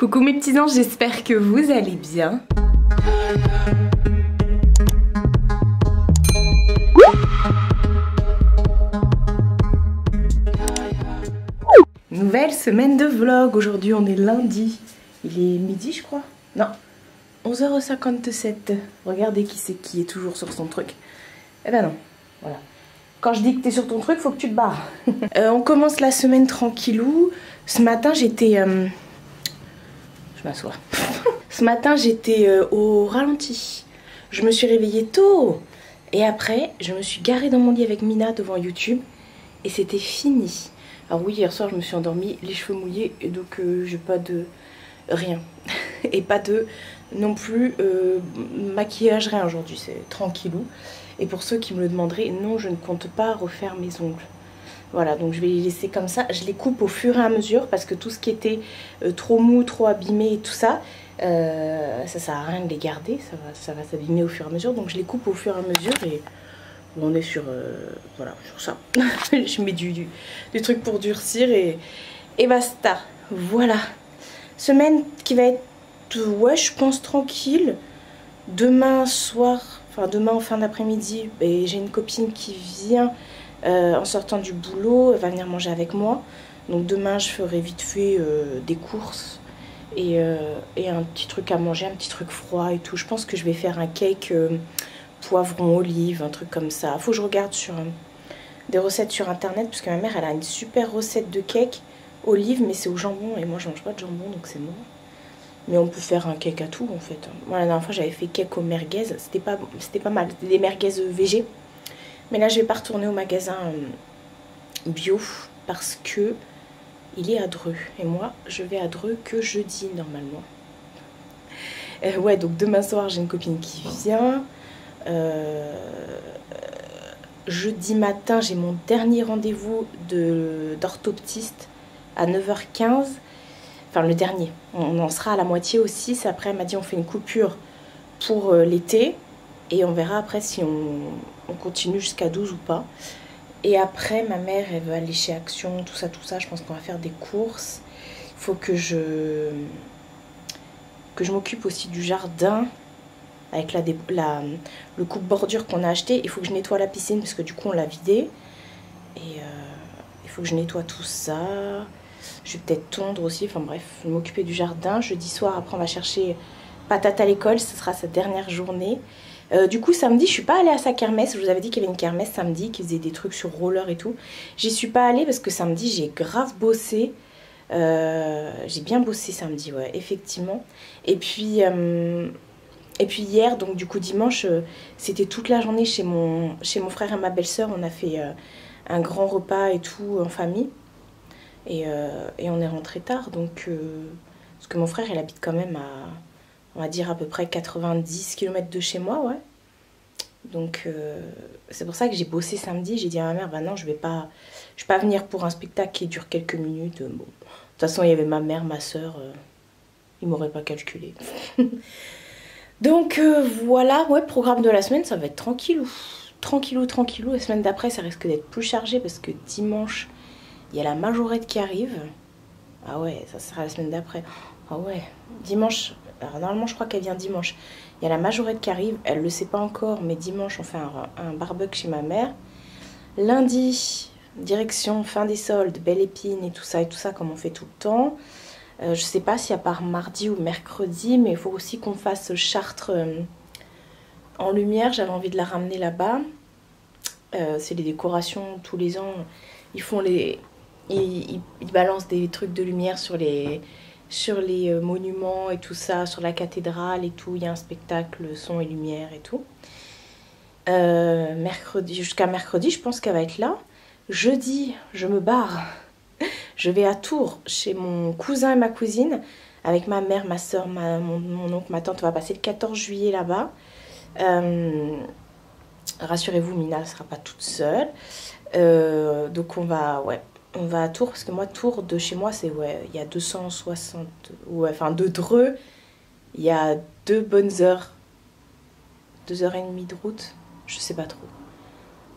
Coucou mes petits anges, j'espère que vous allez bien. Nouvelle semaine de vlog, aujourd'hui on est lundi. Il est midi je crois. Non, 11h57. Regardez qui c'est qui est toujours sur son truc. Eh ben non, voilà. Quand je dis que t'es sur ton truc, faut que tu te barres. On commence la semaine tranquillou. Ce matin j'étais... Je m'assois. Ce matin j'étais au ralenti. Je me suis réveillée tôt. Et après, je me suis garée dans mon lit avec Mina devant YouTube. Et c'était fini. Alors oui, hier soir je me suis endormie, les cheveux mouillés. Et donc j'ai pas de... rien. Et pas de... non plus maquillage, rien aujourd'hui. C'est tranquillou. Et pour ceux qui me le demanderaient, non, je ne compte pas refaire mes ongles. Voilà, donc je vais les laisser comme ça. Je les coupe au fur et à mesure parce que tout ce qui était trop mou, trop abîmé et tout ça, ça sert à rien de les garder. Ça va s'abîmer au fur et à mesure. Donc je les coupe au fur et à mesure et on est sur, voilà, sur ça. Je mets du truc pour durcir et basta. Voilà. Semaine qui va être, ouais, je pense tranquille. Demain soir, enfin demain en fin d'après-midi, j'ai une copine qui vient... en sortant du boulot, elle va venir manger avec moi. Donc demain je ferai vite fait des courses et un petit truc à manger, un petit truc froid et tout. Je pense que je vais faire un cake poivron olive, un truc comme ça. Faut que je regarde sur des recettes sur internet parce que ma mère elle a une super recette de cake olive mais c'est au jambon et moi je mange pas de jambon donc c'est mort. Mais on peut faire un cake à tout en fait. Moi la dernière fois j'avais fait cake aux merguez, c'était pas mal, des merguez végé. Mais là je vais pas retourner au magasin bio parce que il est à Dreux. Et moi je vais à Dreux que jeudi normalement. Ouais, donc demain soir j'ai une copine qui vient. Jeudi matin j'ai mon dernier rendez-vous d'orthoptiste à 9h15. Enfin le dernier. On en sera à la moitié aussi. Après elle m'a dit on fait une coupure pour l'été. Et on verra après si on continue jusqu'à 12 ou pas. Et après, ma mère, elle veut aller chez Action, tout ça, tout ça. Je pense qu'on va faire des courses. Il faut que je m'occupe aussi du jardin. Avec le coupe-bordure qu'on a acheté. Il faut que je nettoie la piscine parce que du coup, on l'a vidée. Et il faut que je nettoie tout ça. Je vais peut-être tondre aussi. Enfin bref, je vais m'occuper du jardin. Jeudi soir, après, on va chercher Patate à l'école. Ce sera sa dernière journée. Du coup samedi je suis pas allée à sa kermesse. Je vous avais dit qu'il y avait une kermesse samedi qui faisait des trucs sur roller et tout. J'y suis pas allée parce que samedi j'ai grave bossé. J'ai bien bossé samedi, ouais, effectivement. Et puis hier, donc du coup dimanche, c'était toute la journée chez mon frère et ma belle-sœur. On a fait un grand repas et tout en famille. Et on est rentré tard donc parce que mon frère il habite quand même à... on va dire à peu près 90 km de chez moi, ouais. Donc c'est pour ça que j'ai bossé samedi. J'ai dit à ma mère, bah non, je vais pas venir pour un spectacle qui dure quelques minutes. Bon, de toute façon, il y avait ma mère, ma soeur, ils m'auraient pas calculé. Donc voilà, ouais, programme de la semaine, ça va être tranquillou. Tranquillou. La semaine d'après, ça risque d'être plus chargé parce que dimanche, il y a la majorette qui arrive. Ah ouais, ça sera la semaine d'après. Ah ouais, dimanche... Alors normalement je crois qu'elle vient dimanche. Il y a la majorette qui arrive, elle le sait pas encore, mais dimanche on fait un barbecue chez ma mère. Lundi, direction fin des soldes, Belle Épine et tout ça comme on fait tout le temps. Je sais pas si à part mardi ou mercredi, mais il faut aussi qu'on fasse Chartres en lumière. J'avais envie de la ramener là-bas. C'est les décorations tous les ans. Ils font ils balancent des trucs de lumière sur les monuments et tout ça, sur la cathédrale et tout. Il y a un spectacle son et lumière et tout. Mercredi, jusqu'à mercredi, je pense qu'elle va être là. Jeudi, je me barre. Je vais à Tours chez mon cousin et ma cousine. Avec ma mère, ma soeur, mon oncle, ma tante. On va passer le 14 juillet là-bas. Rassurez-vous, Mina ne sera pas toute seule. Donc on va, ouais. On va à Tours, parce que moi, Tours, de chez moi, c'est, ouais, il y a 260... Ouais, enfin, de Dreux, il y a 2 bonnes heures. 2h30 de route, je sais pas trop.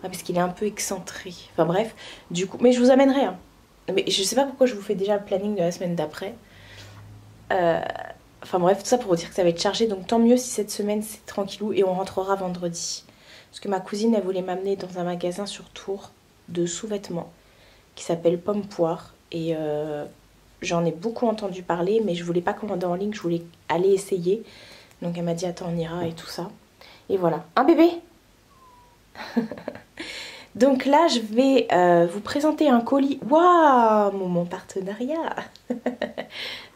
Ah, parce qu'il est un peu excentré. Enfin, bref, du coup... Mais je vous amènerai, hein. Mais je sais pas pourquoi je vous fais déjà le planning de la semaine d'après. Enfin bref, tout ça pour vous dire que ça va être chargé. Donc tant mieux si cette semaine c'est tranquillou et on rentrera vendredi. Parce que ma cousine, elle voulait m'amener dans un magasin sur Tours de sous-vêtements qui s'appelle Pomme Poire. Et j'en ai beaucoup entendu parler, mais je voulais pas commander en ligne, je voulais aller essayer. Donc elle m'a dit attends, on ira et tout ça. Et voilà. Un bébé. Donc là, je vais vous présenter un colis. Waouh, mon partenariat.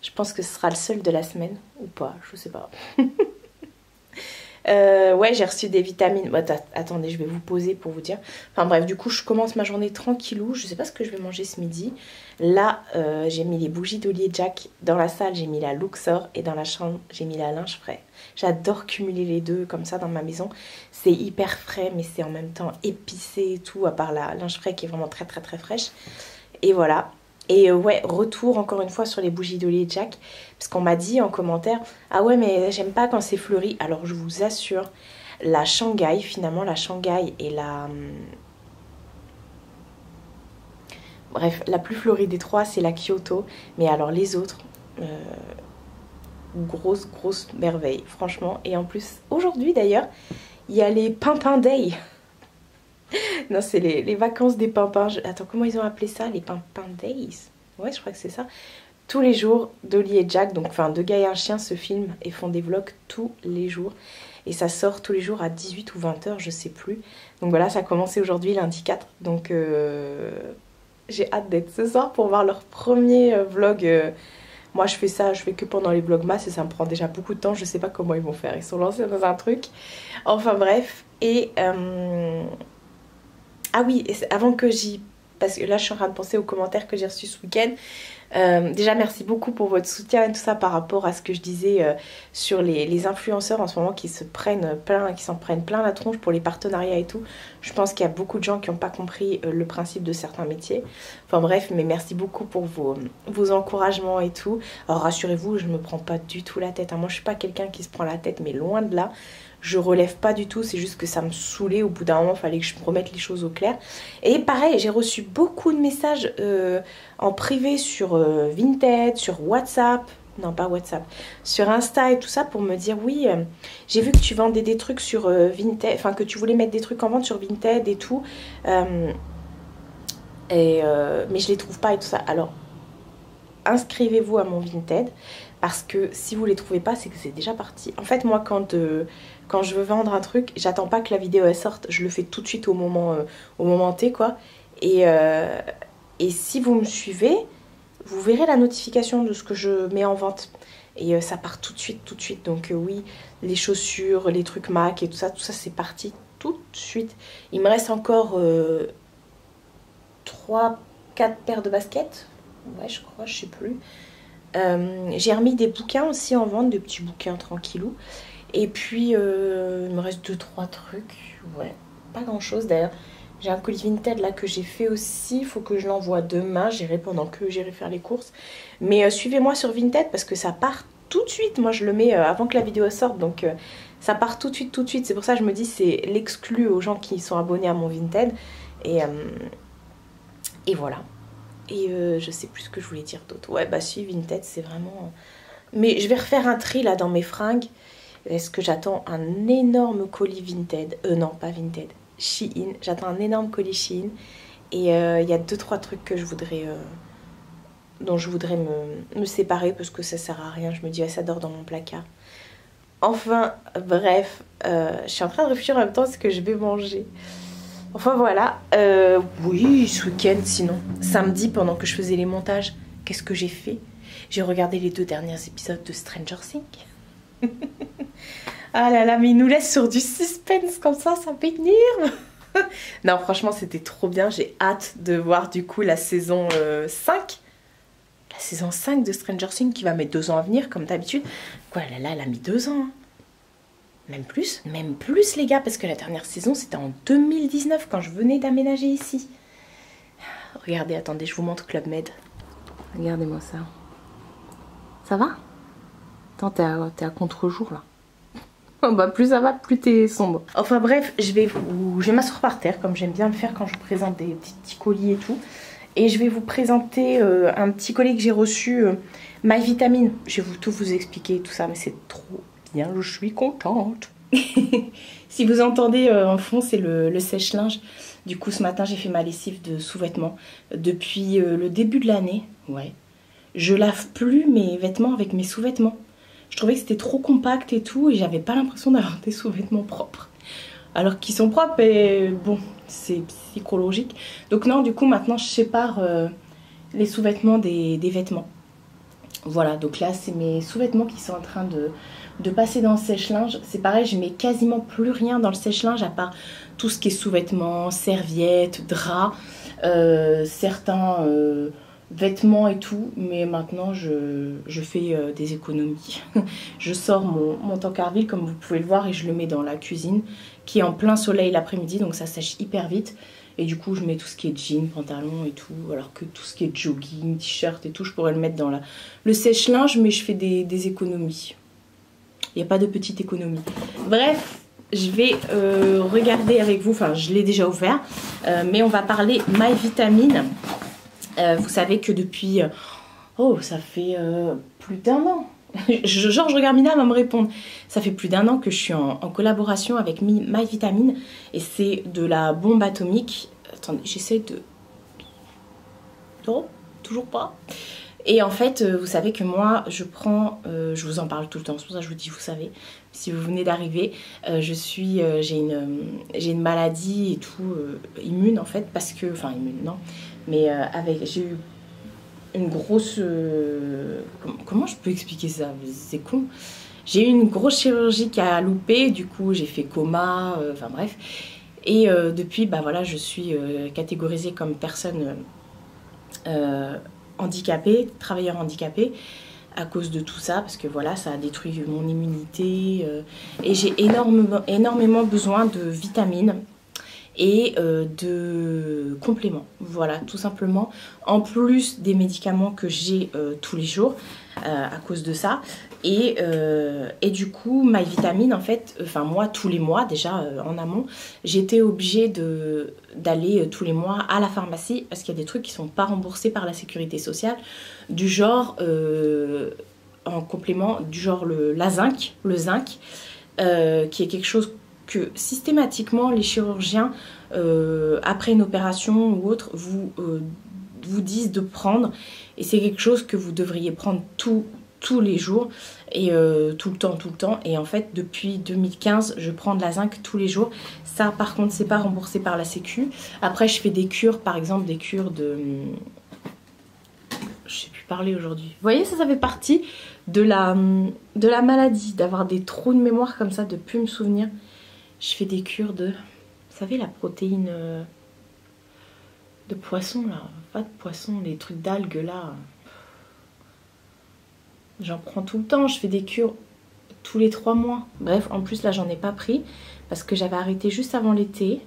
Je pense que ce sera le seul de la semaine. Ou pas, je sais pas. Ouais, j'ai reçu des vitamines. Bon, attendez, je vais vous poser pour vous dire. Enfin bref, du coup, je commence ma journée tranquillou. Je sais pas ce que je vais manger ce midi. Là, j'ai mis les bougies d'Olivier Jack. Dans la salle, j'ai mis la Luxor. Et dans la chambre, j'ai mis la linge frais. J'adore cumuler les deux comme ça dans ma maison. C'est hyper frais, mais c'est en même temps épicé et tout. À part la linge frais qui est vraiment très très très fraîche. Et voilà. Et ouais, retour encore une fois sur les bougies d'Olivier Jack. Parce qu'on m'a dit en commentaire, ah ouais mais j'aime pas quand c'est fleuri. Alors je vous assure, la Shanghai, finalement la Shanghai et la... Bref, la plus fleurie des trois c'est la Kyoto. Mais alors les autres, grosse merveille, franchement. Et en plus, aujourd'hui d'ailleurs, il y a les Pimpin Day. Non, c'est les vacances des pimpins. Attends, comment ils ont appelé ça? Les Pimpin Days? Ouais, je crois que c'est ça. Tous les jours, Dolly et Jack, donc enfin deux gars et un chien, se filment et font des vlogs tous les jours. Et ça sort tous les jours à 18 ou 20 h, je sais plus. Donc voilà, ça a commencé aujourd'hui, lundi 4. Donc j'ai hâte d'être ce soir pour voir leur premier vlog. Moi je fais ça, je fais que pendant les vlogmas et ça me prend déjà beaucoup de temps. Je sais pas comment ils vont faire, ils sont lancés dans un truc. Enfin bref, et... Ah oui, avant que j'y... Parce que là, je suis en train de penser aux commentaires que j'ai reçus ce week-end. Déjà, merci beaucoup pour votre soutien et tout ça par rapport à ce que je disais sur les influenceurs en ce moment qui s'en prennent plein la tronche pour les partenariats et tout. Je pense qu'il y a beaucoup de gens qui n'ont pas compris le principe de certains métiers. Enfin bref, mais merci beaucoup pour vos encouragements et tout. Alors rassurez-vous, je ne me prends pas du tout la tête. Moi, je ne suis pas quelqu'un qui se prend la tête, mais loin de là. Je relève pas du tout, c'est juste que ça me saoulait. Au bout d'un moment, il fallait que je me remette les choses au clair. Et pareil, j'ai reçu beaucoup de messages en privé sur Vinted, sur WhatsApp. Non, pas WhatsApp. Sur Insta et tout ça pour me dire oui, j'ai vu que tu vendais des trucs sur Vinted. Enfin, que tu voulais mettre des trucs en vente sur Vinted et tout. Mais je les trouve pas et tout ça. Alors, inscrivez-vous à mon Vinted. Parce que si vous les trouvez pas, c'est que c'est déjà parti. En fait, moi, quand je veux vendre un truc, j'attends pas que la vidéo elle sorte. Je le fais tout de suite au moment T, quoi. Et si vous me suivez, vous verrez la notification de ce que je mets en vente. Et ça part tout de suite. Donc oui, les chaussures, les trucs Mac et tout ça c'est parti tout de suite. Il me reste encore 3-4 paires de baskets. Ouais, je crois, je sais plus. J'ai remis des bouquins aussi en vente, des petits bouquins tranquillou. Et puis il me reste 2-3 trucs. Ouais, pas grand chose d'ailleurs. J'ai un colis Vinted là que j'ai fait aussi. Il faut que je l'envoie demain. J'irai pendant que j'irai faire les courses. Mais suivez-moi sur Vinted parce que ça part tout de suite. Moi je le mets avant que la vidéo sorte. Donc ça part tout de suite. C'est pour ça que je me dis c'est l'exclu aux gens qui sont abonnés à mon Vinted. Et voilà. Et je sais plus ce que je voulais dire d'autre. Ouais, bah si, Vinted, c'est vraiment... Mais je vais refaire un tri là dans mes fringues. Est-ce que j'attends un énorme colis Vinted? Non, pas Vinted. Shein. J'attends un énorme colis Shein. Et il y a 2-3 trucs que je voudrais... dont je voudrais me séparer parce que ça sert à rien. Je me dis, ça dort dans mon placard. Enfin, bref. Je suis en train de réfléchir en même temps à ce que je vais manger. Enfin voilà, oui, ce week-end sinon. Samedi, pendant que je faisais les montages, qu'est-ce que j'ai fait? J'ai regardé les 2 derniers épisodes de Stranger Things. Ah là là, mais il nous laisse sur du suspense comme ça m'énerve. Non, franchement, c'était trop bien. J'ai hâte de voir du coup la saison 5. La saison 5 de Stranger Things qui va mettre 2 ans à venir, comme d'habitude. Quoi, là, elle a mis 2 ans. Hein. Même plus les gars, parce que la dernière saison c'était en 2019 quand je venais d'aménager ici. Regardez, attendez, je vous montre Club Med. Regardez-moi ça. Ça va? Attends, t'es à contre-jour là. Oh bah plus ça va, plus t'es sombre. Enfin bref, je vais m'asseoir par terre comme j'aime bien le faire quand je vous présente des petits colis et tout. Et je vais vous présenter un petit colis que j'ai reçu, My Vitamine. Je vais tout vous expliquer tout ça, mais c'est trop bien, je suis contente. Si vous entendez en fond, c'est le sèche-linge. Du coup, ce matin, j'ai fait ma lessive de sous-vêtements. Depuis le début de l'année, ouais, je lave plus mes vêtements avec mes sous-vêtements. Je trouvais que c'était trop compact et tout, et j'avais pas l'impression d'avoir des sous-vêtements propres. Alors qu'ils sont propres, et bon, c'est psychologique. Donc non, du coup, maintenant, je sépare les sous-vêtements des vêtements. Voilà, donc là, c'est mes sous-vêtements qui sont en train de passer dans le sèche-linge. C'est pareil, je mets quasiment plus rien dans le sèche-linge à part tout ce qui est sous-vêtements, serviettes, draps, certains vêtements et tout. Mais maintenant, je fais des économies. Je sors mon Tancarville, comme vous pouvez le voir, et je le mets dans la cuisine, qui est en plein soleil l'après-midi, donc ça sèche hyper vite. Et du coup, je mets tout ce qui est jean, pantalon et tout, alors que tout ce qui est jogging, t-shirt et tout, je pourrais le mettre dans le sèche-linge, mais je fais des économies. Il n'y a pas de petite économie. Bref, je vais regarder avec vous, enfin je l'ai déjà ouvert, mais on va parler My Vitamine. Vous savez que depuis, ça fait plus d'1 an. Genre je regarde Mina, elle va me répondre. Ça fait plus d'1 an que je suis en collaboration avec My Vitamine, et c'est de la bombe atomique. Attendez, j'essaie de... Non, toujours pas. Et en fait, vous savez que moi, je prends, je vous en parle tout le temps, c'est pour ça que je vous dis, vous savez, si vous venez d'arriver, j'ai une maladie et tout, immune en fait, parce que, enfin immune, non, mais j'ai eu une grosse, comment je peux expliquer ça, c'est con. J'ai eu une grosse chirurgie qui a loupé, du coup j'ai fait coma, enfin bref. Et depuis, bah voilà, je suis catégorisée comme personne handicapée, travailleur handicapé, à cause de tout ça, parce que voilà, ça a détruit mon immunité, et j'ai énormément besoin de vitamines et de compléments, voilà, tout simplement, en plus des médicaments que j'ai tous les jours à cause de ça. Et du coup, My Vitamine, en fait, enfin moi, tous les mois, déjà en amont, j'étais obligée d'aller tous les mois à la pharmacie, parce qu'il y a des trucs qui ne sont pas remboursés par la sécurité sociale, du genre, en complément, du genre le zinc, qui est quelque chose que systématiquement les chirurgiens, après une opération ou autre, vous disent de prendre, et c'est quelque chose que vous devriez prendre tous les jours, et tout le temps, et en fait depuis 2015 je prends de la zinc tous les jours. Ça par contre c'est pas remboursé par la sécu. Après je fais des cures, par exemple des cures de... je sais plus parler aujourd'hui. Vous voyez, ça fait partie de la maladie, d'avoir des trous de mémoire comme ça, de plus me souvenir. Je fais des cures de... Vous savez, la protéine de poisson, là. Pas de poisson, les trucs d'algues, là. J'en prends tout le temps. Je fais des cures tous les 3 mois. Bref, en plus, là, j'en ai pas pris parce que j'avais arrêté juste avant l'été.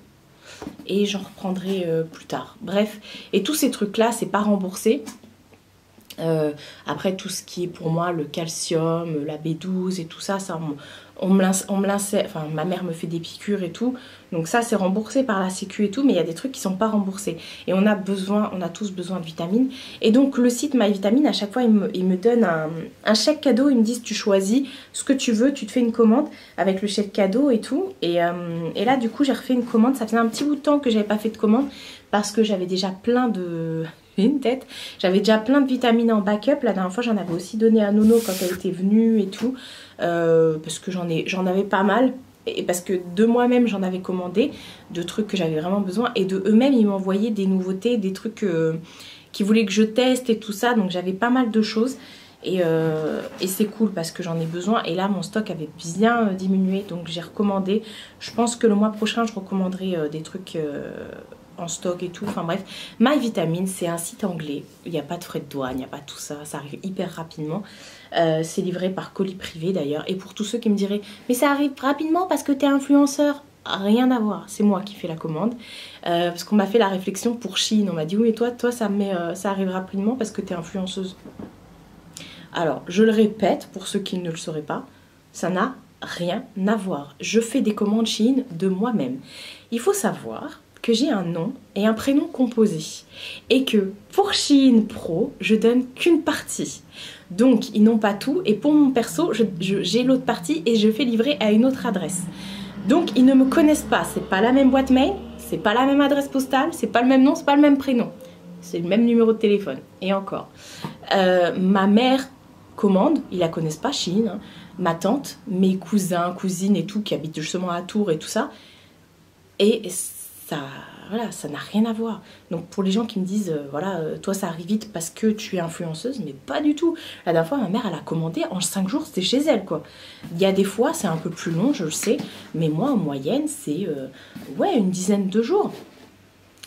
Et j'en reprendrai plus tard. Bref, et tous ces trucs-là, c'est pas remboursé. Après, tout ce qui est pour moi, le calcium, la B12 et tout ça, on me l'insère, enfin ma mère me fait des piqûres et tout, donc ça c'est remboursé par la sécu et tout, mais il y a des trucs qui sont pas remboursés, et on a tous besoin de vitamines. Et donc le site My Vitamine, à chaque fois il me donne un chèque cadeau, ils me disent tu choisis ce que tu veux, tu te fais une commande avec le chèque cadeau et tout, et là du coup j'ai refait une commande. Ça faisait un petit bout de temps que j'avais pas fait de commande, parce que j'avais déjà plein de... J'avais déjà plein de vitamines en backup. La dernière fois j'en avais aussi donné à Nono quand elle était venue et tout, parce que j'en avais pas mal, et parce que de moi-même j'en avais commandé de trucs que j'avais vraiment besoin, et de eux-mêmes ils m'envoyaient des nouveautés, des trucs qu'ils voulaient que je teste et tout ça, donc j'avais pas mal de choses, et c'est cool parce que j'en ai besoin. Et là mon stock avait bien diminué, donc j'ai recommandé. Je pense que le mois prochain je recommanderai des trucs en stock et tout, enfin bref. My Vitamine, c'est un site anglais, il n'y a pas de frais de douane, il n'y a pas tout ça, ça arrive hyper rapidement. C'est livré par colis privé d'ailleurs. Et pour tous ceux qui me diraient mais ça arrive rapidement parce que t'es influenceur, rien à voir, c'est moi qui fais la commande, parce qu'on m'a fait la réflexion pour Shein, on m'a dit oui mais toi ça arrive rapidement parce que t'es influenceuse. Alors je le répète pour ceux qui ne le sauraient pas, ça n'a rien à voir. Je fais des commandes Shein de moi-même. Il faut savoir que j'ai un nom et un prénom composé et que pour Shein Pro, je donne qu'une partie. Donc, ils n'ont pas tout et pour mon perso, j'ai l'autre partie et je fais livrer à une autre adresse. Donc, ils ne me connaissent pas. C'est pas la même boîte mail, c'est pas la même adresse postale, c'est pas le même nom, c'est pas le même prénom. C'est le même numéro de téléphone. Et encore. Ma mère commande, ils la connaissent pas, Shein, hein. Ma tante, mes cousins, cousines et tout, qui habitent justement à Tours et tout ça. Et ça, voilà, ça n'a rien à voir. Donc pour les gens qui me disent, voilà, toi ça arrive vite parce que tu es influenceuse, mais pas du tout. La dernière fois, ma mère, elle a commandé, en 5 jours, c'était chez elle, quoi. Il y a des fois, c'est un peu plus long, je le sais, mais moi, en moyenne, c'est, ouais, une dizaine de jours.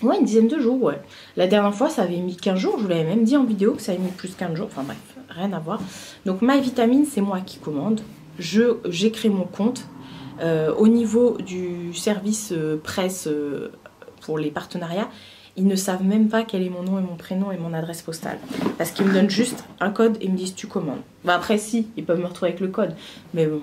Ouais, une dizaine de jours, ouais. La dernière fois, ça avait mis 15 jours, je vous l'avais même dit en vidéo que ça avait mis plus de 15 jours, enfin bref, rien à voir. Donc MyVitamine, c'est moi qui commande. J'ai créé mon compte. Au niveau du service presse pour les partenariats, ils ne savent même pas quel est mon nom et mon prénom et mon adresse postale. Parce qu'ils me donnent juste un code et me disent tu commandes. Bah après si, ils peuvent me retrouver avec le code. Mais bon.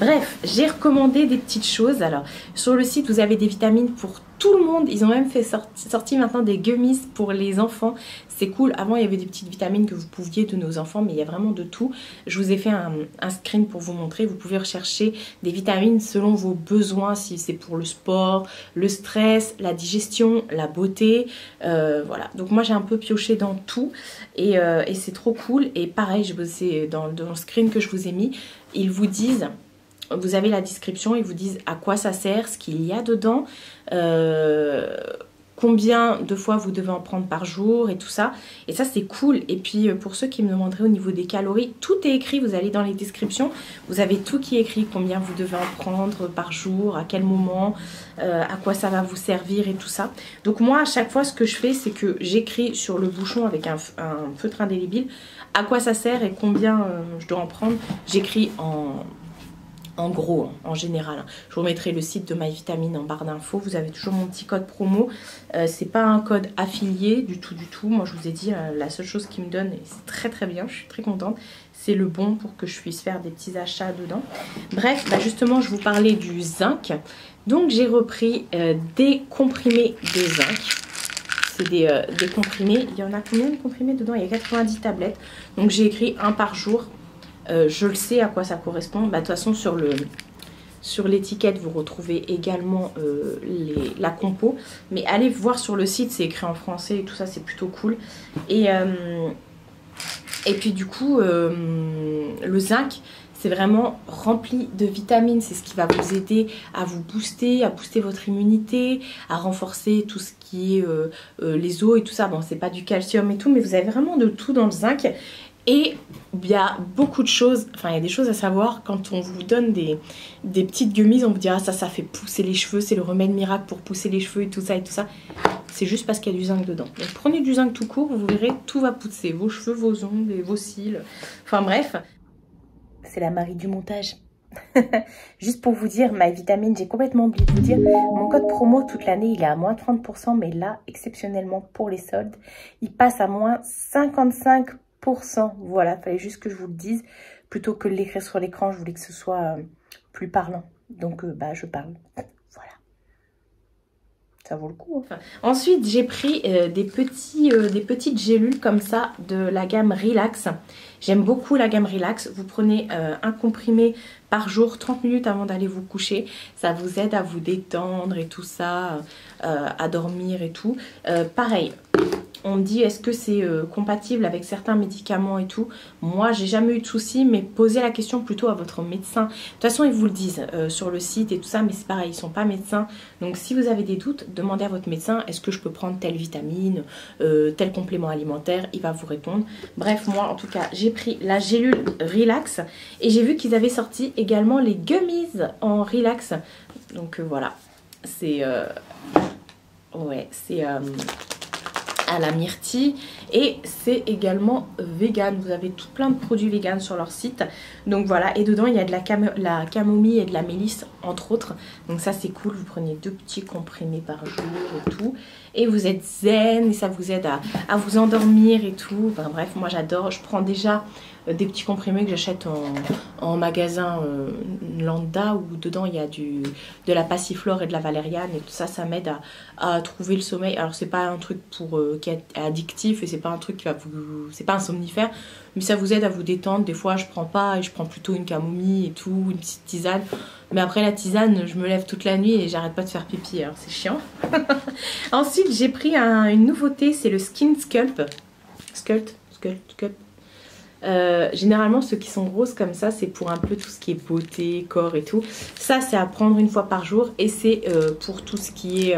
Bref, j'ai recommandé des petites choses. Alors, sur le site, vous avez des vitamines pour tout le monde. Ils ont même fait sortir maintenant des gummies pour les enfants. C'est cool. Avant, il y avait des petites vitamines que vous pouviez donner aux enfants, mais il y a vraiment de tout. Je vous ai fait un screen pour vous montrer. Vous pouvez rechercher des vitamines selon vos besoins, si c'est pour le sport, le stress, la digestion, la beauté. Voilà. Donc moi, j'ai un peu pioché dans tout et c'est trop cool. Et pareil, c'est dans le screen que je vous ai mis, ils vous disent... Vous avez la description, ils vous disent à quoi ça sert, ce qu'il y a dedans, combien de fois vous devez en prendre par jour et tout ça. Et ça, c'est cool. Et puis, pour ceux qui me demanderaient au niveau des calories, tout est écrit. Vous allez dans les descriptions, vous avez tout qui est écrit, combien vous devez en prendre par jour, à quel moment, à quoi ça va vous servir et tout ça. Donc moi, à chaque fois, ce que je fais, c'est que j'écris sur le bouchon avec un feutre indélébile à quoi ça sert et combien je dois en prendre. J'écris en gros, en général. Je vous mettrai le site de MyVitamine en barre d'infos. Vous avez toujours mon petit code promo. C'est pas un code affilié du tout, du tout. Moi, je vous ai dit, la seule chose qui me donne, et c'est très très bien, je suis très contente, c'est le bon pour que je puisse faire des petits achats dedans. Bref, bah justement, je vous parlais du zinc. Donc, j'ai repris des comprimés de zinc. C'est des comprimés. Il y en a combien de comprimés dedans? Il y a 90 tablettes. Donc, j'ai écrit un par jour. Je le sais à quoi ça correspond. Bah, de toute façon, sur l'étiquette, vous retrouvez également la compo. Mais allez voir sur le site, c'est écrit en français et tout ça, c'est plutôt cool. Et puis du coup, le zinc, c'est vraiment rempli de vitamines. C'est ce qui va vous aider à vous booster, à booster votre immunité, à renforcer tout ce qui est les os et tout ça. Bon, c'est pas du calcium et tout, mais vous avez vraiment de tout dans le zinc. Et il y a beaucoup de choses, enfin il y a des choses à savoir quand on vous donne des petites gummies, on vous dira ça fait pousser les cheveux, c'est le remède miracle pour pousser les cheveux et tout ça et tout ça. C'est juste parce qu'il y a du zinc dedans. Donc prenez du zinc tout court, vous verrez, tout va pousser, vos cheveux, vos ongles, et vos cils, enfin bref. C'est la Marie du montage. Juste pour vous dire, MyVitamine, j'ai complètement oublié de vous dire, mon code promo toute l'année, il est à moins 30%, mais là, exceptionnellement pour les soldes, il passe à moins 55%. Voilà, fallait juste que je vous le dise. Plutôt que de l'écrire sur l'écran, je voulais que ce soit plus parlant. Donc, bah, je parle. Voilà. Ça vaut le coup. Hein. Ensuite, j'ai pris des petites gélules comme ça de la gamme Relax. J'aime beaucoup la gamme Relax. Vous prenez un comprimé par jour, 30 minutes avant d'aller vous coucher. Ça vous aide à vous détendre et tout ça, à dormir et tout. Pareil. On me dit est-ce que c'est compatible avec certains médicaments et tout. Moi, j'ai jamais eu de soucis, mais posez la question plutôt à votre médecin. De toute façon, ils vous le disent sur le site et tout ça, mais c'est pareil, ils sont pas médecins. Donc, si vous avez des doutes, demandez à votre médecin est-ce que je peux prendre telle vitamine, tel complément alimentaire. Il va vous répondre. Bref, moi, en tout cas, j'ai pris la gélule Relax et j'ai vu qu'ils avaient sorti également les gummies en Relax. Donc, voilà. C'est... ouais, c'est... à la myrtille et c'est également vegan. Vous avez tout plein de produits vegan sur leur site. Donc voilà, et dedans il y a de la camomille et de la mélisse entre autres. Donc ça c'est cool, vous prenez 2 petits comprimés par jour et tout. Et vous êtes zen et ça vous aide à vous endormir et tout. Enfin bref, moi j'adore. Je prends déjà des petits comprimés que j'achète en magasin lambda, où dedans il y a de la passiflore et de la valériane, et tout ça, ça m'aide à trouver le sommeil. Alors c'est pas un truc qui est addictif, et c'est pas un truc qui va vous... c'est pas un somnifère, mais ça vous aide à vous détendre. Des fois je prends pas, et je prends plutôt une camomille et tout, une petite tisane. Mais après la tisane, je me lève toute la nuit et j'arrête pas de faire pipi, alors c'est chiant. Ensuite j'ai pris une nouveauté, c'est le Skin Sculpt. Sculpt. Généralement ceux qui sont roses comme ça, c'est pour un peu tout ce qui est beauté, corps et tout. Ça c'est à prendre une fois par jour, et c'est pour tout ce qui est...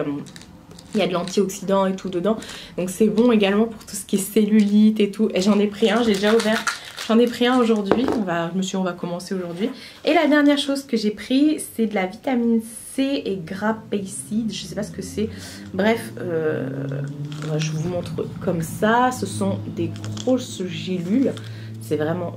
il y a de l'antioxydant et tout dedans, donc c'est bon également pour tout ce qui est cellulite et tout. Et j'en ai pris un, j'ai déjà ouvert. J'en ai pris un aujourd'hui, on va commencer aujourd'hui. Et la dernière chose que j'ai pris, c'est de la vitamine C et grapacide, je sais pas ce que c'est. Bref, je vous montre comme ça. Ce sont des grosses gélules, c'est vraiment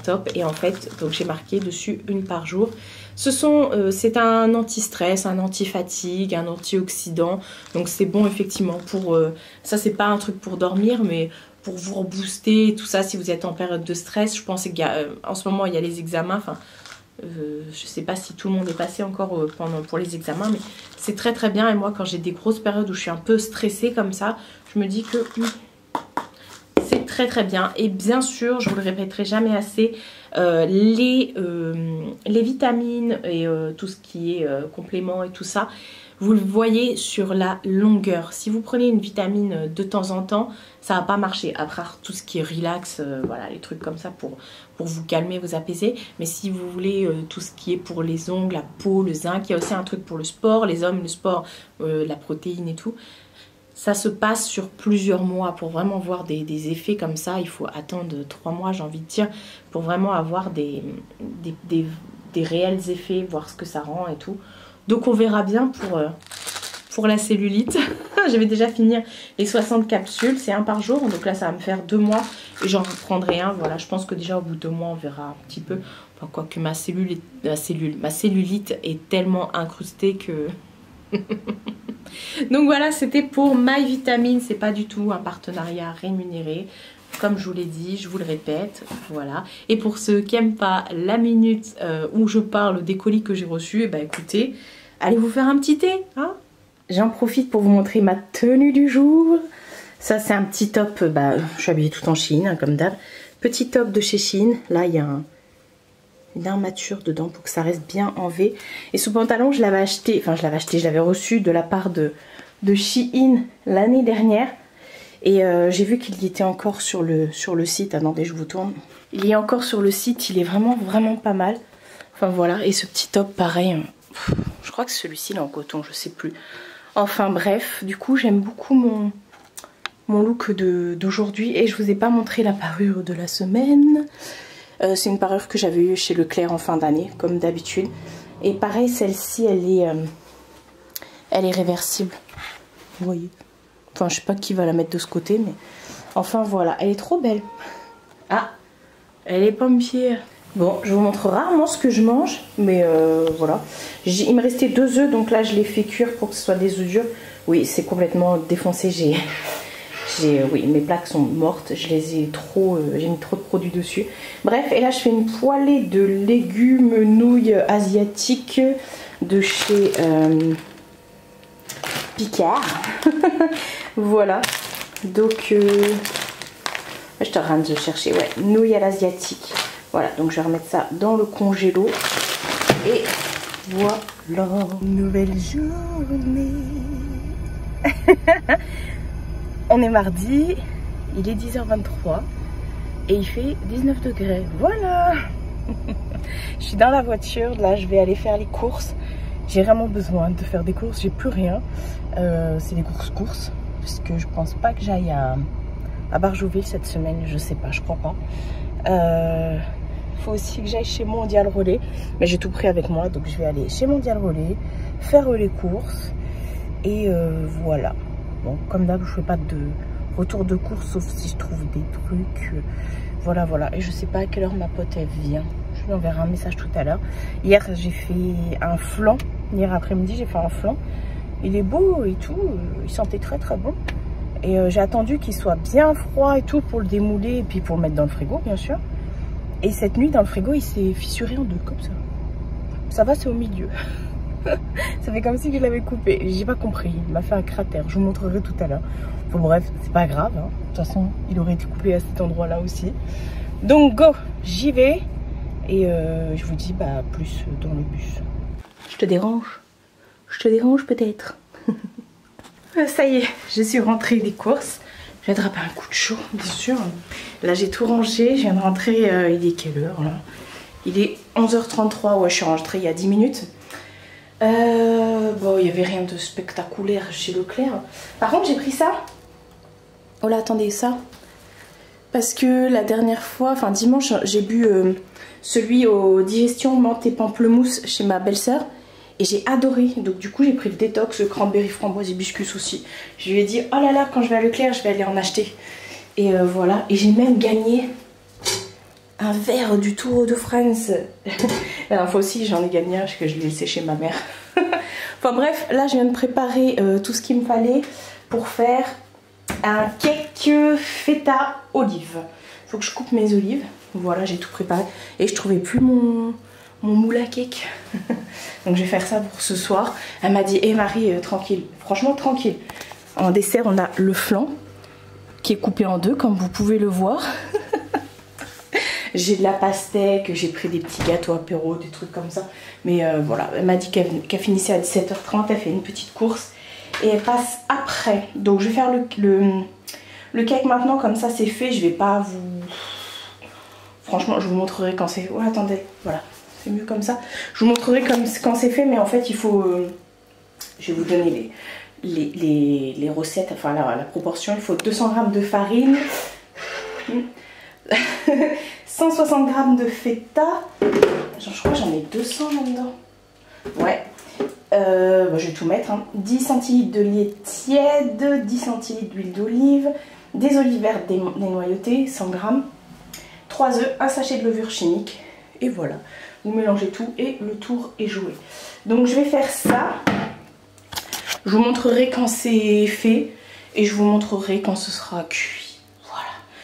top. Et en fait, donc j'ai marqué dessus une par jour. C'est un anti-stress, un anti-fatigue, un antioxydant. Donc c'est bon effectivement pour... ça c'est pas un truc pour dormir, mais... pour vous rebooster, tout ça, si vous êtes en période de stress. Je pense qu'en ce moment, il y a les examens. Enfin, je sais pas si tout le monde est passé encore pour les examens, mais c'est très bien. Et moi, quand j'ai des grosses périodes où je suis un peu stressée comme ça, je me dis que c'est très bien. Et bien sûr, je vous le répéterai jamais assez, les vitamines et tout ce qui est compléments et tout ça, vous le voyez sur la longueur. Si vous prenez une vitamine de temps en temps, ça va pas marcher. Après tout ce qui est relax, voilà, les trucs comme ça pour vous calmer, vous apaiser. Mais si vous voulez tout ce qui est pour les ongles, la peau, le zinc, il y a aussi un truc pour le sport. Les hommes, le sport, la protéine et tout. Ça se passe sur plusieurs mois. Pour vraiment voir des effets comme ça, il faut attendre 3 mois, j'ai envie de dire, pour vraiment avoir des réels effets, voir ce que ça rend et tout. Donc on verra bien pour la cellulite. Je vais déjà finir les 60 capsules, c'est un par jour. Donc là ça va me faire 2 mois et j'en reprendrai un. Voilà, je pense que déjà au bout de 2 mois on verra un petit peu. Enfin, quoique ma cellulite est tellement incrustée que... Donc voilà, c'était pour My Vitamine. C'est pas du tout un partenariat rémunéré. Comme je vous l'ai dit, je vous le répète, voilà. Et pour ceux qui n'aiment pas la minute où je parle des colis que j'ai reçus, eh ben écoutez, allez vous faire un petit thé, hein. J'en profite pour vous montrer ma tenue du jour. Ça c'est un petit top, je suis habillée tout en Shein, hein, comme d'hab. Petit top de chez Shein, là il y a une armature dedans pour que ça reste bien en V. Et ce pantalon, je l'avais acheté, je l'avais reçu de la part de Shein l'année dernière. Et j'ai vu qu'il y était encore sur le site. Attendez, je vous tourne. Il y est encore sur le site. Il est vraiment pas mal. Enfin voilà. Et ce petit top, pareil. Je crois que celui-ci il est en coton, je sais plus. Enfin bref. Du coup, j'aime beaucoup mon look d'aujourd'hui. Et je vous ai pas montré la parure de la semaine. C'est une parure que j'avais eue chez Leclerc en fin d'année, comme d'habitude. Et pareil, celle-ci, elle est réversible. Vous voyez. Enfin, je sais pas qui va la mettre de ce côté, mais... Enfin, voilà. Elle est trop belle. Ah, elle est pompière. Bon, je vous montre rarement ce que je mange, mais voilà. Il me restait 2 œufs, donc là, je les fais cuire pour que ce soit des œufs durs. Oui, c'est complètement défoncé. Oui, mes plaques sont mortes. J'ai mis trop de produits dessus. Bref, et là, je fais une poêlée de légumes nouilles asiatiques de chez... Picard. Voilà. Donc je suis en train de chercher, ouais, nouilles à l'asiatique. Voilà, donc je vais remettre ça dans le congélo. Et voilà. Nouvelle journée. On est mardi, il est 10h23 et il fait 19 degrés. Voilà. Je suis dans la voiture, là je vais aller faire les courses. J'ai vraiment besoin de faire des courses, j'ai plus rien. C'est des courses, parce que je pense pas que j'aille à Barjouville cette semaine, je sais pas, je crois pas. Faut aussi que j'aille chez Mondial Relais, mais j'ai tout pris avec moi, donc je vais aller chez Mondial Relais, faire les courses, et voilà. Bon, comme d'hab, je fais pas de retour de course, sauf si je trouve des trucs. Voilà. Et je sais pas à quelle heure ma pote elle vient. Je lui enverrai un message tout à l'heure. Hier, j'ai fait un flan. Hier après-midi, j'ai fait un flan. Il est beau et tout. Il sentait très bon. Et j'ai attendu qu'il soit bien froid et tout pour le démouler et puis pour le mettre dans le frigo, bien sûr. Et cette nuit dans le frigo il s'est fissuré en deux comme ça. Ça va, c'est au milieu. Ça fait comme si je l'avais coupé. J'ai pas compris, il m'a fait un cratère. Je vous montrerai tout à l'heure. Enfin bref, c'est pas grave. Hein. De toute façon, il aurait été coupé à cet endroit-là aussi. Donc go, j'y vais. Et je vous dis bah plus dans le bus. Je te dérange? Je te dérange peut-être? Ça y est, je suis rentrée des courses. J'ai attrapé un coup de chaud, bien sûr. Là j'ai tout rangé, je viens de rentrer, il est quelle heure là? Il est 11h33, ouais je suis rentrée il y a 10 minutes. Bon, il n'y avait rien de spectaculaire chez Leclerc. Par contre, j'ai pris ça. Oh là, attendez, ça. Parce que la dernière fois, enfin dimanche, j'ai bu celui aux digestions menthe et pamplemousse chez ma belle-sœur. Et j'ai adoré. Donc du coup, j'ai pris le détox, le cranberry framboise hibiscus aussi. Je lui ai dit, oh là là, quand je vais à Leclerc, je vais aller en acheter. Et voilà. Et j'ai même gagné un verre du Tour de France. La dernière fois aussi j'en ai gagné un parce que je l'ai laissé chez ma mère. Enfin bref, là je viens de préparer tout ce qu'il me fallait pour faire un cake feta olive. Il faut que je coupe mes olives. Voilà, j'ai tout préparé. Et je trouvais plus mon moule à cake. Donc je vais faire ça pour ce soir. Elle m'a dit, hé Marie, tranquille. Franchement tranquille. En dessert on a le flan qui est coupé en deux comme vous pouvez le voir. J'ai de la pastèque, j'ai pris des petits gâteaux apéro, des trucs comme ça. Mais voilà, elle m'a dit qu'elle finissait à 17h30, elle fait une petite course. Et elle passe après. Donc je vais faire le cake maintenant, comme ça c'est fait. Je vais pas vous... Franchement, je vous montrerai quand c'est... Oh, attendez, voilà, c'est mieux comme ça. Je vous montrerai quand c'est fait, mais en fait il faut... Je vais vous donner les recettes, enfin la proportion. Il faut 200 g de farine. 160 g de feta. Je crois que j'en ai 200 là-dedans. Ouais. Bah, je vais tout mettre. Hein. 10 centilitres de lait tiède, 10 centilitres d'huile d'olive, des olives vertes dénoyautées, 100 g, 3 œufs, un sachet de levure chimique. Et voilà. Vous mélangez tout et le tour est joué. Donc je vais faire ça. Je vous montrerai quand c'est fait et je vous montrerai quand ce sera cuit.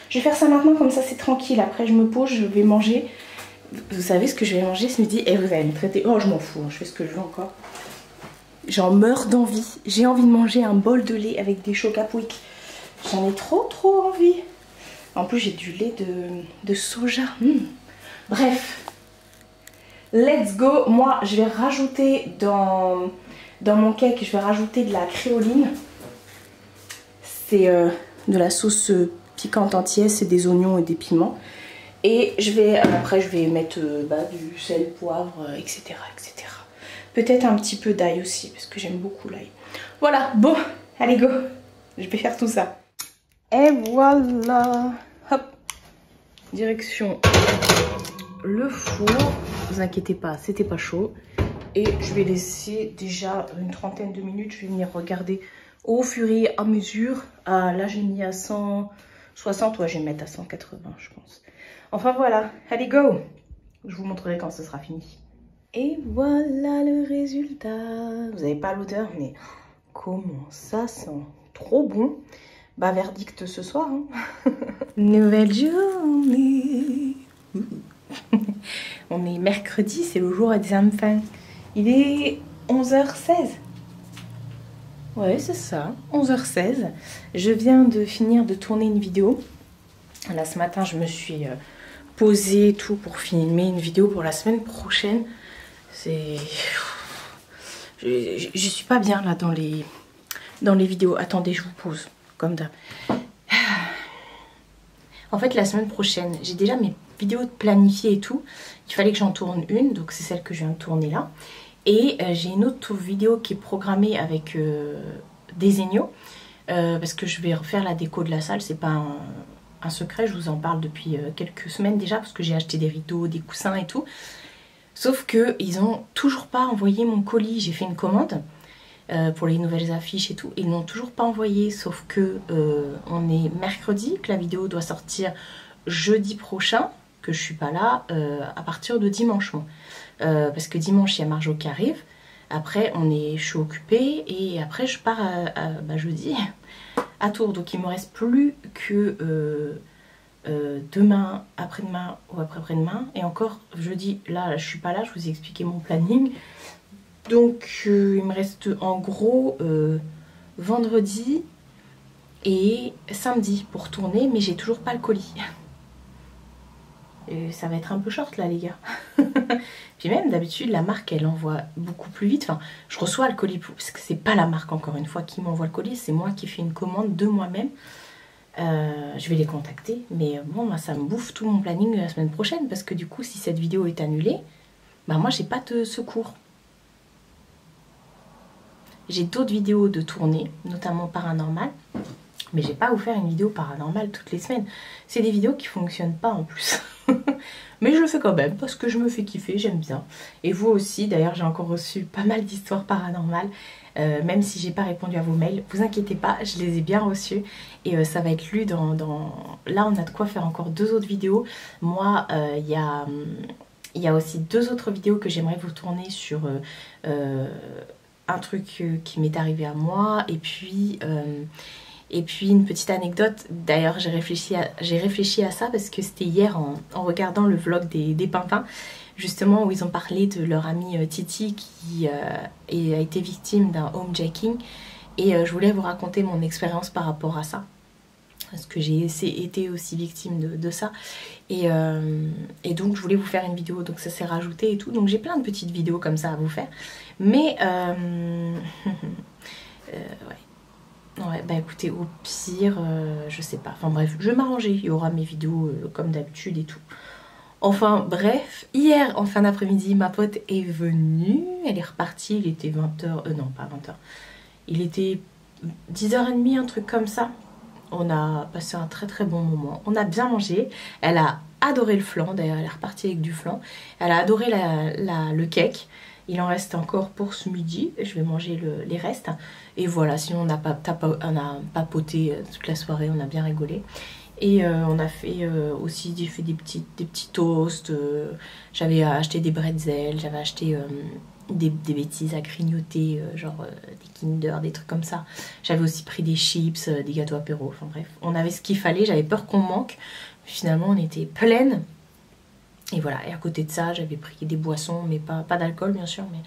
Je vais faire ça maintenant, comme ça c'est tranquille. Après je me pose, je vais manger. Vous savez ce que je vais manger ce midi? Et vous allez me traiter. Oh je m'en fous, hein. Je fais ce que je veux encore. J'en meurs d'envie. J'ai envie de manger un bol de lait avec des choc-à-pouic. J'en ai trop envie. En plus j'ai du lait de soja. Bref. Let's go. Moi je vais rajouter dans mon cake, je vais rajouter de la créoline. C'est de la sauce... piquante entière, c'est des oignons et des piments. Et après je vais mettre du sel, poivre, etc. etc. Peut-être un petit peu d'ail aussi, parce que j'aime beaucoup l'ail. Voilà, bon, allez go. Je vais faire tout ça. Et voilà. Hop. Direction le four. Ne vous inquiétez pas, c'était pas chaud. Et je vais laisser déjà une trentaine de minutes. Je vais venir regarder au fur et à mesure. Ah, là j'ai mis à 160, ouais je vais mettre à 180 je pense. Enfin voilà, allez go. Je vous montrerai quand ce sera fini. Et voilà le résultat. Vous n'avez pas l'odeur, mais comment ça sent? Trop bon. Bah verdict ce soir. Hein. Nouvelle journée. On est mercredi, c'est le jour des enfants. Il est 11h16. Ouais, c'est ça, 11h16. Je viens de finir de tourner une vidéo. Là, ce matin, je me suis posée tout pour filmer une vidéo pour la semaine prochaine. C'est... Je suis pas bien là dans les vidéos. Attendez, je vous pose, comme d'hab. En fait, la semaine prochaine, j'ai déjà mes vidéos planifiées et tout. Il fallait que j'en tourne une, donc c'est celle que je viens de tourner là. Et j'ai une autre vidéo qui est programmée avec des Zegno. Parce que je vais refaire la déco de la salle. C'est pas un secret, je vous en parle depuis quelques semaines déjà. Parce que j'ai acheté des rideaux, des coussins et tout. Sauf qu'ils n'ont toujours pas envoyé mon colis. J'ai fait une commande pour les nouvelles affiches et tout. Ils n'ont toujours pas envoyé. Sauf que on est mercredi, que la vidéo doit sortir jeudi prochain. Que je suis pas là à partir de dimanche. Moi. Parce que dimanche, il y a Marjo qui arrive. Après, je suis occupée. Et après, je pars jeudi à Tours. Donc, il me reste plus que demain, après-demain ou après-après-demain. Et encore jeudi, là je suis pas là, je vous ai expliqué mon planning. Donc il me reste en gros vendredi et samedi pour tourner, mais j'ai toujours pas le colis. Et ça va être un peu short là les gars. Puis même d'habitude la marque elle envoie beaucoup plus vite. Enfin je reçois le colis parce que c'est pas la marque encore une fois qui m'envoie le colis, c'est moi qui fais une commande de moi-même. Je vais les contacter, mais bon moi ça me bouffe tout mon planning la semaine prochaine parce que du coup si cette vidéo est annulée, bah moi j'ai pas de secours. J'ai d'autres vidéos de tournée, notamment paranormal, mais j'ai pas à vous faire une vidéo paranormale toutes les semaines. C'est des vidéos qui fonctionnent pas en plus. Mais je le fais quand même parce que je me fais kiffer, j'aime bien. Et vous aussi, d'ailleurs j'ai encore reçu pas mal d'histoires paranormales. Même si j'ai pas répondu à vos mails, vous inquiétez pas, je les ai bien reçus. Et ça va être lu dans... Là on a de quoi faire encore 2 autres vidéos. Moi, il y a aussi 2 autres vidéos que j'aimerais vous tourner sur... un truc qui m'est arrivé à moi et puis une petite anecdote. D'ailleurs j'ai réfléchi à ça parce que c'était hier en regardant le vlog des Pintins justement où ils ont parlé de leur amie Titi qui a été victime d'un homejacking et je voulais vous raconter mon expérience par rapport à ça parce que j'ai été aussi victime de ça et donc je voulais vous faire une vidéo, donc ça s'est rajouté et tout, donc j'ai plein de petites vidéos comme ça à vous faire, mais ouais, bah écoutez, au pire, je sais pas, enfin bref, je vais m'arranger, il y aura mes vidéos comme d'habitude et tout. Enfin bref, hier en fin d'après-midi, ma pote est venue, elle est repartie, il était 20h, non pas 20h, il était 10h30, un truc comme ça. On a passé un très très bon moment, on a bien mangé, elle a adoré le flan, d'ailleurs elle est repartie avec du flan, elle a adoré le cake, il en reste encore pour ce midi, je vais manger les restes, et voilà, sinon on a papoté toute la soirée, on a bien rigolé. Et on a fait aussi, j'ai fait des petits toasts, j'avais acheté des bretzels, j'avais acheté... des bêtises à grignoter, genre des Kinder, des trucs comme ça. J'avais aussi pris des chips, des gâteaux apéro, enfin bref. On avait ce qu'il fallait, j'avais peur qu'on manque. Finalement, on était pleine. Et voilà, et à côté de ça, j'avais pris des boissons, mais pas d'alcool, bien sûr. Mais...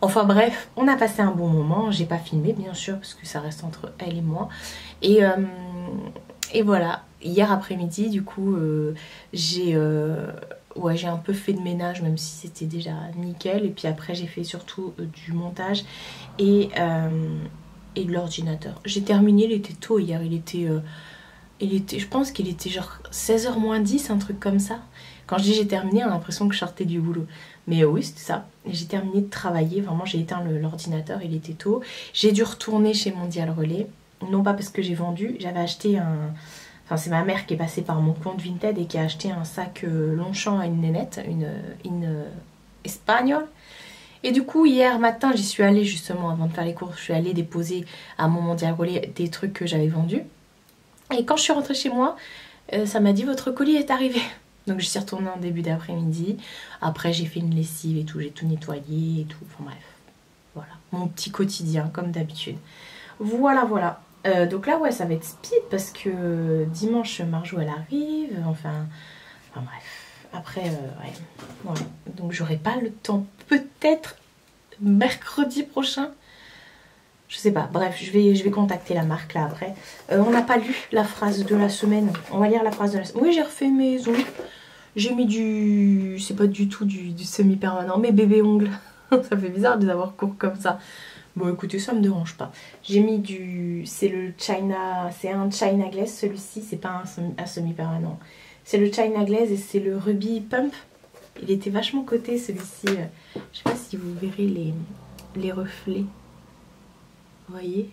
Enfin bref, on a passé un bon moment. J'ai pas filmé, bien sûr, parce que ça reste entre elle et moi. Et voilà, hier après-midi, du coup, j'ai un peu fait de ménage, même si c'était déjà nickel. Et puis après, j'ai fait surtout du montage et de l'ordinateur. J'ai terminé, il était tôt hier, je pense qu'il était genre 16h moins 10, un truc comme ça. Quand je dis j'ai terminé, on a l'impression que je sortais du boulot. Mais oui, c'était ça. J'ai terminé de travailler, vraiment j'ai éteint l'ordinateur, il était tôt. J'ai dû retourner chez Mondial Relais. Non pas parce que j'ai vendu, j'avais acheté un... Enfin c'est ma mère qui est passée par mon compte Vinted et qui a acheté un sac Longchamp à une nénette, une espagnole. Et du coup hier matin j'y suis allée justement avant de faire les courses, je suis allée déposer à mon Mondial Relais des trucs que j'avais vendus. Et quand je suis rentrée chez moi, ça m'a dit votre colis est arrivé. Donc je suis retournée en début d'après-midi. Après j'ai fait une lessive et tout, j'ai tout nettoyé et tout. Enfin bref, voilà, mon petit quotidien comme d'habitude. Voilà, voilà. Donc là ouais ça va être speed parce que dimanche Marjo elle arrive. Enfin bref. Après ouais. Voilà. Donc j'aurai pas le temps. Peut-être mercredi prochain. Je sais pas, bref, je vais contacter la marque là après. On n'a pas lu la phrase de la semaine. On va lire la phrase de la semaine. Oui, j'ai refait mes ongles. J'ai mis du... C'est pas du tout du semi-permanent, mais bébé ongles. Ça fait bizarre de les avoir courts comme ça. Bon, écoutez, ça me dérange pas. J'ai mis du... C'est le China... C'est un China Glaze, celui-ci. C'est pas un semi-permanent. C'est le China Glaze et c'est le Ruby Pump. Il était vachement coté, celui-ci. Je sais pas si vous verrez les reflets. Vous voyez?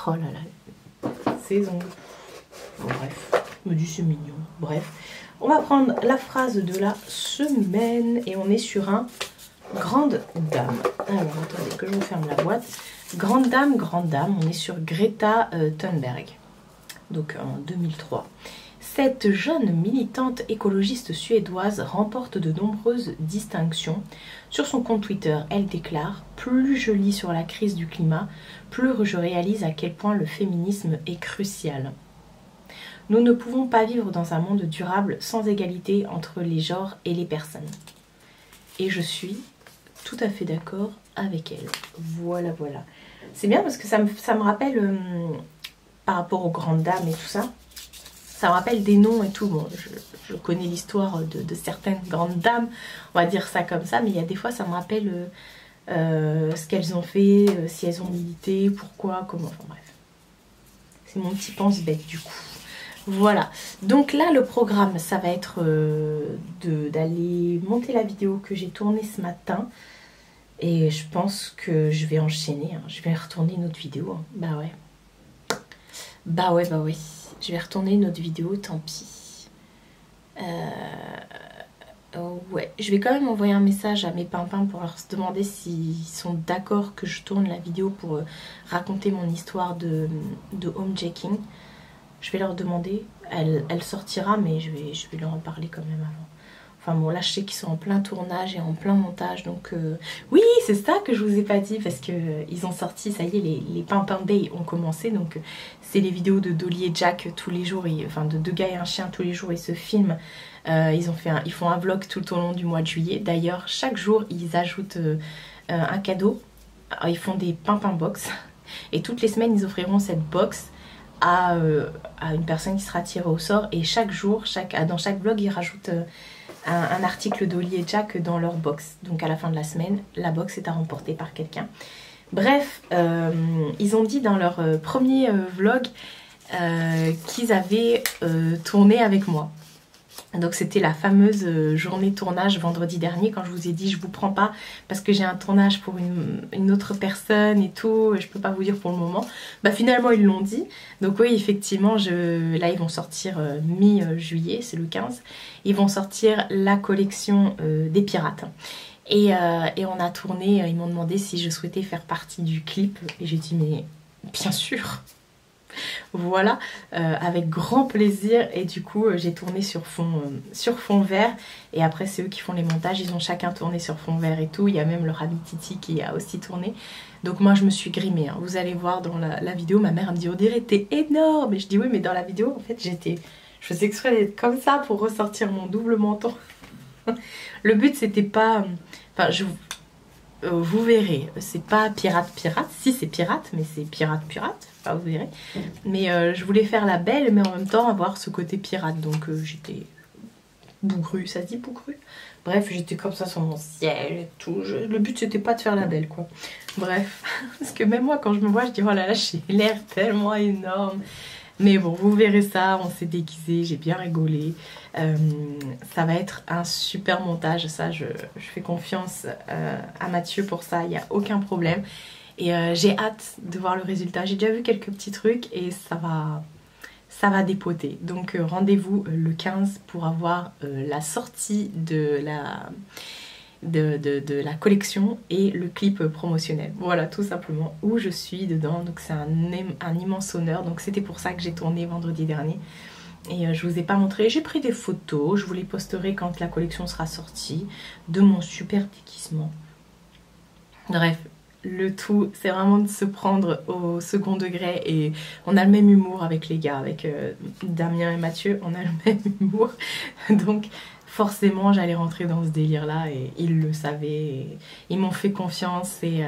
Oh là là, ces ongles. Bon, bref, me dis c'est mignon. Bref, on va prendre la phrase de la semaine et on est sur un grande dame. Alors attendez que je vous ferme la boîte. Grande dame, on est sur Greta Thunberg. Donc en 2003. Cette jeune militante écologiste suédoise remporte de nombreuses distinctions. Sur son compte Twitter, elle déclare « Plus je lis sur la crise du climat, plus je réalise à quel point le féminisme est crucial. Nous ne pouvons pas vivre dans un monde durable sans égalité entre les genres et les personnes. Et je suis tout à fait d'accord avec elle. Voilà, voilà. C'est bien parce que ça me rappelle, par rapport aux grandes dames et tout ça, ça me rappelle des noms et tout. Bon, je connais l'histoire de certaines grandes dames, on va dire ça comme ça, mais il y a des fois ça me rappelle ce qu'elles ont fait, si elles ont milité, pourquoi, comment, enfin bref. C'est mon petit pense-bête du coup. Voilà, donc là le programme ça va être d'aller monter la vidéo que j'ai tournée ce matin. Et je pense que je vais enchaîner, hein. Je vais retourner une autre vidéo, hein. Bah ouais. Bah ouais, bah oui. Je vais retourner une autre vidéo, tant pis. Ouais, je vais quand même envoyer un message à mes pimpins pour leur demander s'ils sont d'accord que je tourne la vidéo pour raconter mon histoire de homejacking. Je vais leur demander, elle sortira, mais je vais leur en parler quand même avant. Enfin bon, là je sais qu'ils sont en plein tournage et en plein montage, donc oui, c'est ça que je vous ai pas dit, parce que ils ont sorti, ça y est, les Pimpin Day ont commencé, donc c'est les vidéos de Dolly et Jack tous les jours, enfin de deux gars et un chien tous les jours, ils se filment, ils font un vlog tout au long du mois de juillet. D'ailleurs, chaque jour, ils ajoutent un cadeau, ils font des Pimpin Box, et toutes les semaines, ils offriront cette box à une personne qui sera tirée au sort, et chaque jour, dans chaque vlog, ils rajoutent un article d'Olly et Jack dans leur box. Donc à la fin de la semaine, la box est à remporter par quelqu'un. Bref, ils ont dit dans leur premier vlog qu'ils avaient tourné avec moi. Donc c'était la fameuse journée tournage vendredi dernier, quand je vous ai dit je vous prends pas parce que j'ai un tournage pour une autre personne et tout, je peux pas vous dire pour le moment. Bah finalement ils l'ont dit, donc oui effectivement là ils vont sortir mi-juillet, c'est le 15, ils vont sortir la collection des pirates. Et on a tourné, ils m'ont demandé si je souhaitais faire partie du clip et j'ai dit mais bien sûr. Voilà, avec grand plaisir, et du coup j'ai tourné sur fond vert, et après c'est eux qui font les montages, ils ont chacun tourné sur fond vert et tout, il y a même leur ami Titi qui a aussi tourné, donc moi je me suis grimée, hein. Vous allez voir dans la vidéo, ma mère me dit on dirait t'es énorme, et je dis oui mais dans la vidéo en fait je faisais exprès d'être comme ça pour ressortir mon double menton. Le but c'était pas, enfin vous verrez, c'est pas pirate, si c'est pirate, mais c'est pirate, enfin vous verrez. Mais je voulais faire la belle, mais en même temps avoir ce côté pirate, donc j'étais bougrue, ça se dit bougrue? Bref, j'étais comme ça sur mon siège et tout, le but c'était pas de faire la belle quoi. Bref, parce que même moi quand je me vois, je dis oh là là, j'ai l'air tellement énorme. Mais bon, vous verrez ça, on s'est déguisé, j'ai bien rigolé. Ça va être un super montage, ça je fais confiance à Mathieu pour ça, il n'y a aucun problème. Et j'ai hâte de voir le résultat. J'ai déjà vu quelques petits trucs et ça va dépoter. Donc rendez-vous le 15 pour avoir la sortie de la collection et le clip promotionnel. Voilà, tout simplement où je suis dedans. Donc c'est un immense honneur. Donc c'était pour ça que j'ai tourné vendredi dernier. Et je vous ai pas montré, j'ai pris des photos, je vous les posterai quand la collection sera sortie, de mon super déguisement. Bref, le tout, c'est vraiment de se prendre au second degré, et on a le même humour avec les gars, avec Damien et Mathieu, on a le même humour. Donc forcément, j'allais rentrer dans ce délire-là, et ils le savaient, et ils m'ont fait confiance, et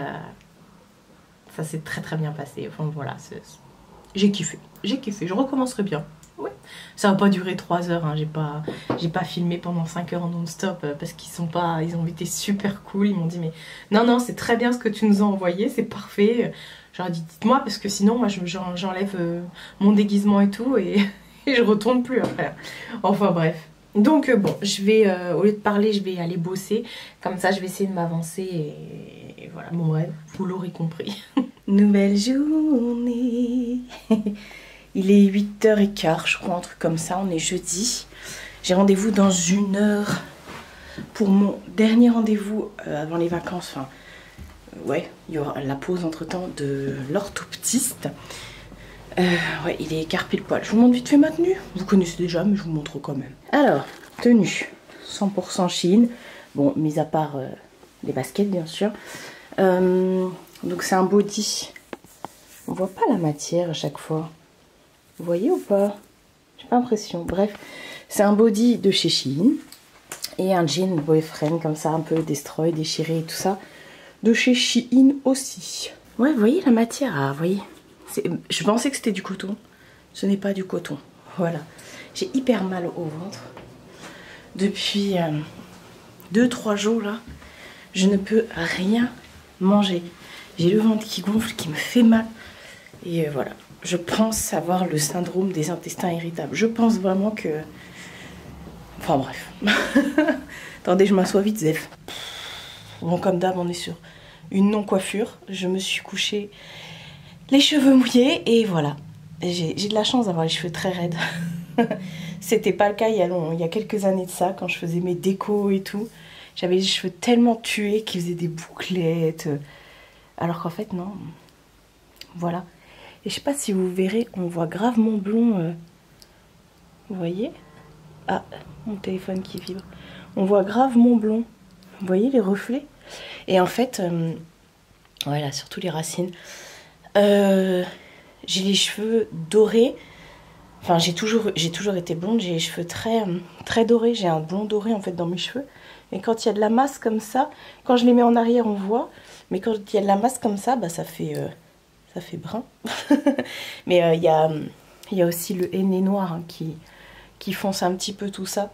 ça s'est très très bien passé. Enfin voilà, j'ai kiffé, je recommencerai bien. Ouais. Ça va pas durer 3 heures, hein. J'ai pas filmé pendant 5 heures non-stop parce ils ont été super cool. Ils m'ont dit mais non c'est très bien ce que tu nous as envoyé, c'est parfait. J'aurais dit dites-moi parce que sinon moi j'enlève mon déguisement et tout et je retourne plus après. Enfin bref. Donc bon, je vais au lieu de parler, je vais aller bosser. Comme ça je vais essayer de m'avancer et voilà. Bon bref, vous l'aurez compris. Nouvelle journée. Il est 8h15, je crois, un truc comme ça, on est jeudi. J'ai rendez-vous dans 1 heure pour mon dernier rendez-vous avant les vacances. Enfin, ouais, il y aura la pause entre-temps de l'orthoptiste. Ouais, il est quart pile poil. Je vous montre vite fait ma tenue. Vous connaissez déjà, mais je vous montre quand même. Alors, tenue 100% Shein. Bon, mis à part les baskets, bien sûr. Donc, c'est un body. On voit pas la matière à chaque fois. Vous voyez ou pas? J'ai pas l'impression. Bref, c'est un body de chez Shein. Et un jean boyfriend comme ça, un peu destroy, déchiré et tout ça. De chez Shein aussi. Ouais, vous voyez la matière, ah, vous voyez. Je pensais que c'était du coton. Ce n'est pas du coton. Voilà. J'ai hyper mal au ventre. Depuis 2-3 jours là, je ne peux rien manger. J'ai le ventre qui gonfle, qui me fait mal. Et voilà. Je pense avoir le syndrome des intestins irritables. Je pense vraiment que... Enfin bref. Attendez, je m'assois vite, Zef. Bon, comme d'hab, on est sur une non-coiffure. Je me suis couchée les cheveux mouillés et voilà. J'ai de la chance d'avoir les cheveux très raides. C'était pas le cas il y a quelques années de ça, quand je faisais mes décos et tout. J'avais les cheveux tellement tués qu'ils faisaient des bouclettes. Alors qu'en fait, non. Voilà. Et je sais pas si vous verrez, on voit grave mon blond. Vous voyez? Ah, mon téléphone qui vibre. On voit grave mon blond. Vous voyez les reflets? Et en fait, voilà, surtout les racines. J'ai les cheveux dorés. Enfin, j'ai toujours été blonde. J'ai les cheveux très dorés. J'ai un blond doré en fait dans mes cheveux. Et quand il y a de la masse comme ça, quand je les mets en arrière, on voit. Mais quand il y a de la masse comme ça, bah, ça fait brun. Mais il y a aussi le henné noir hein, qui fonce un petit peu tout ça.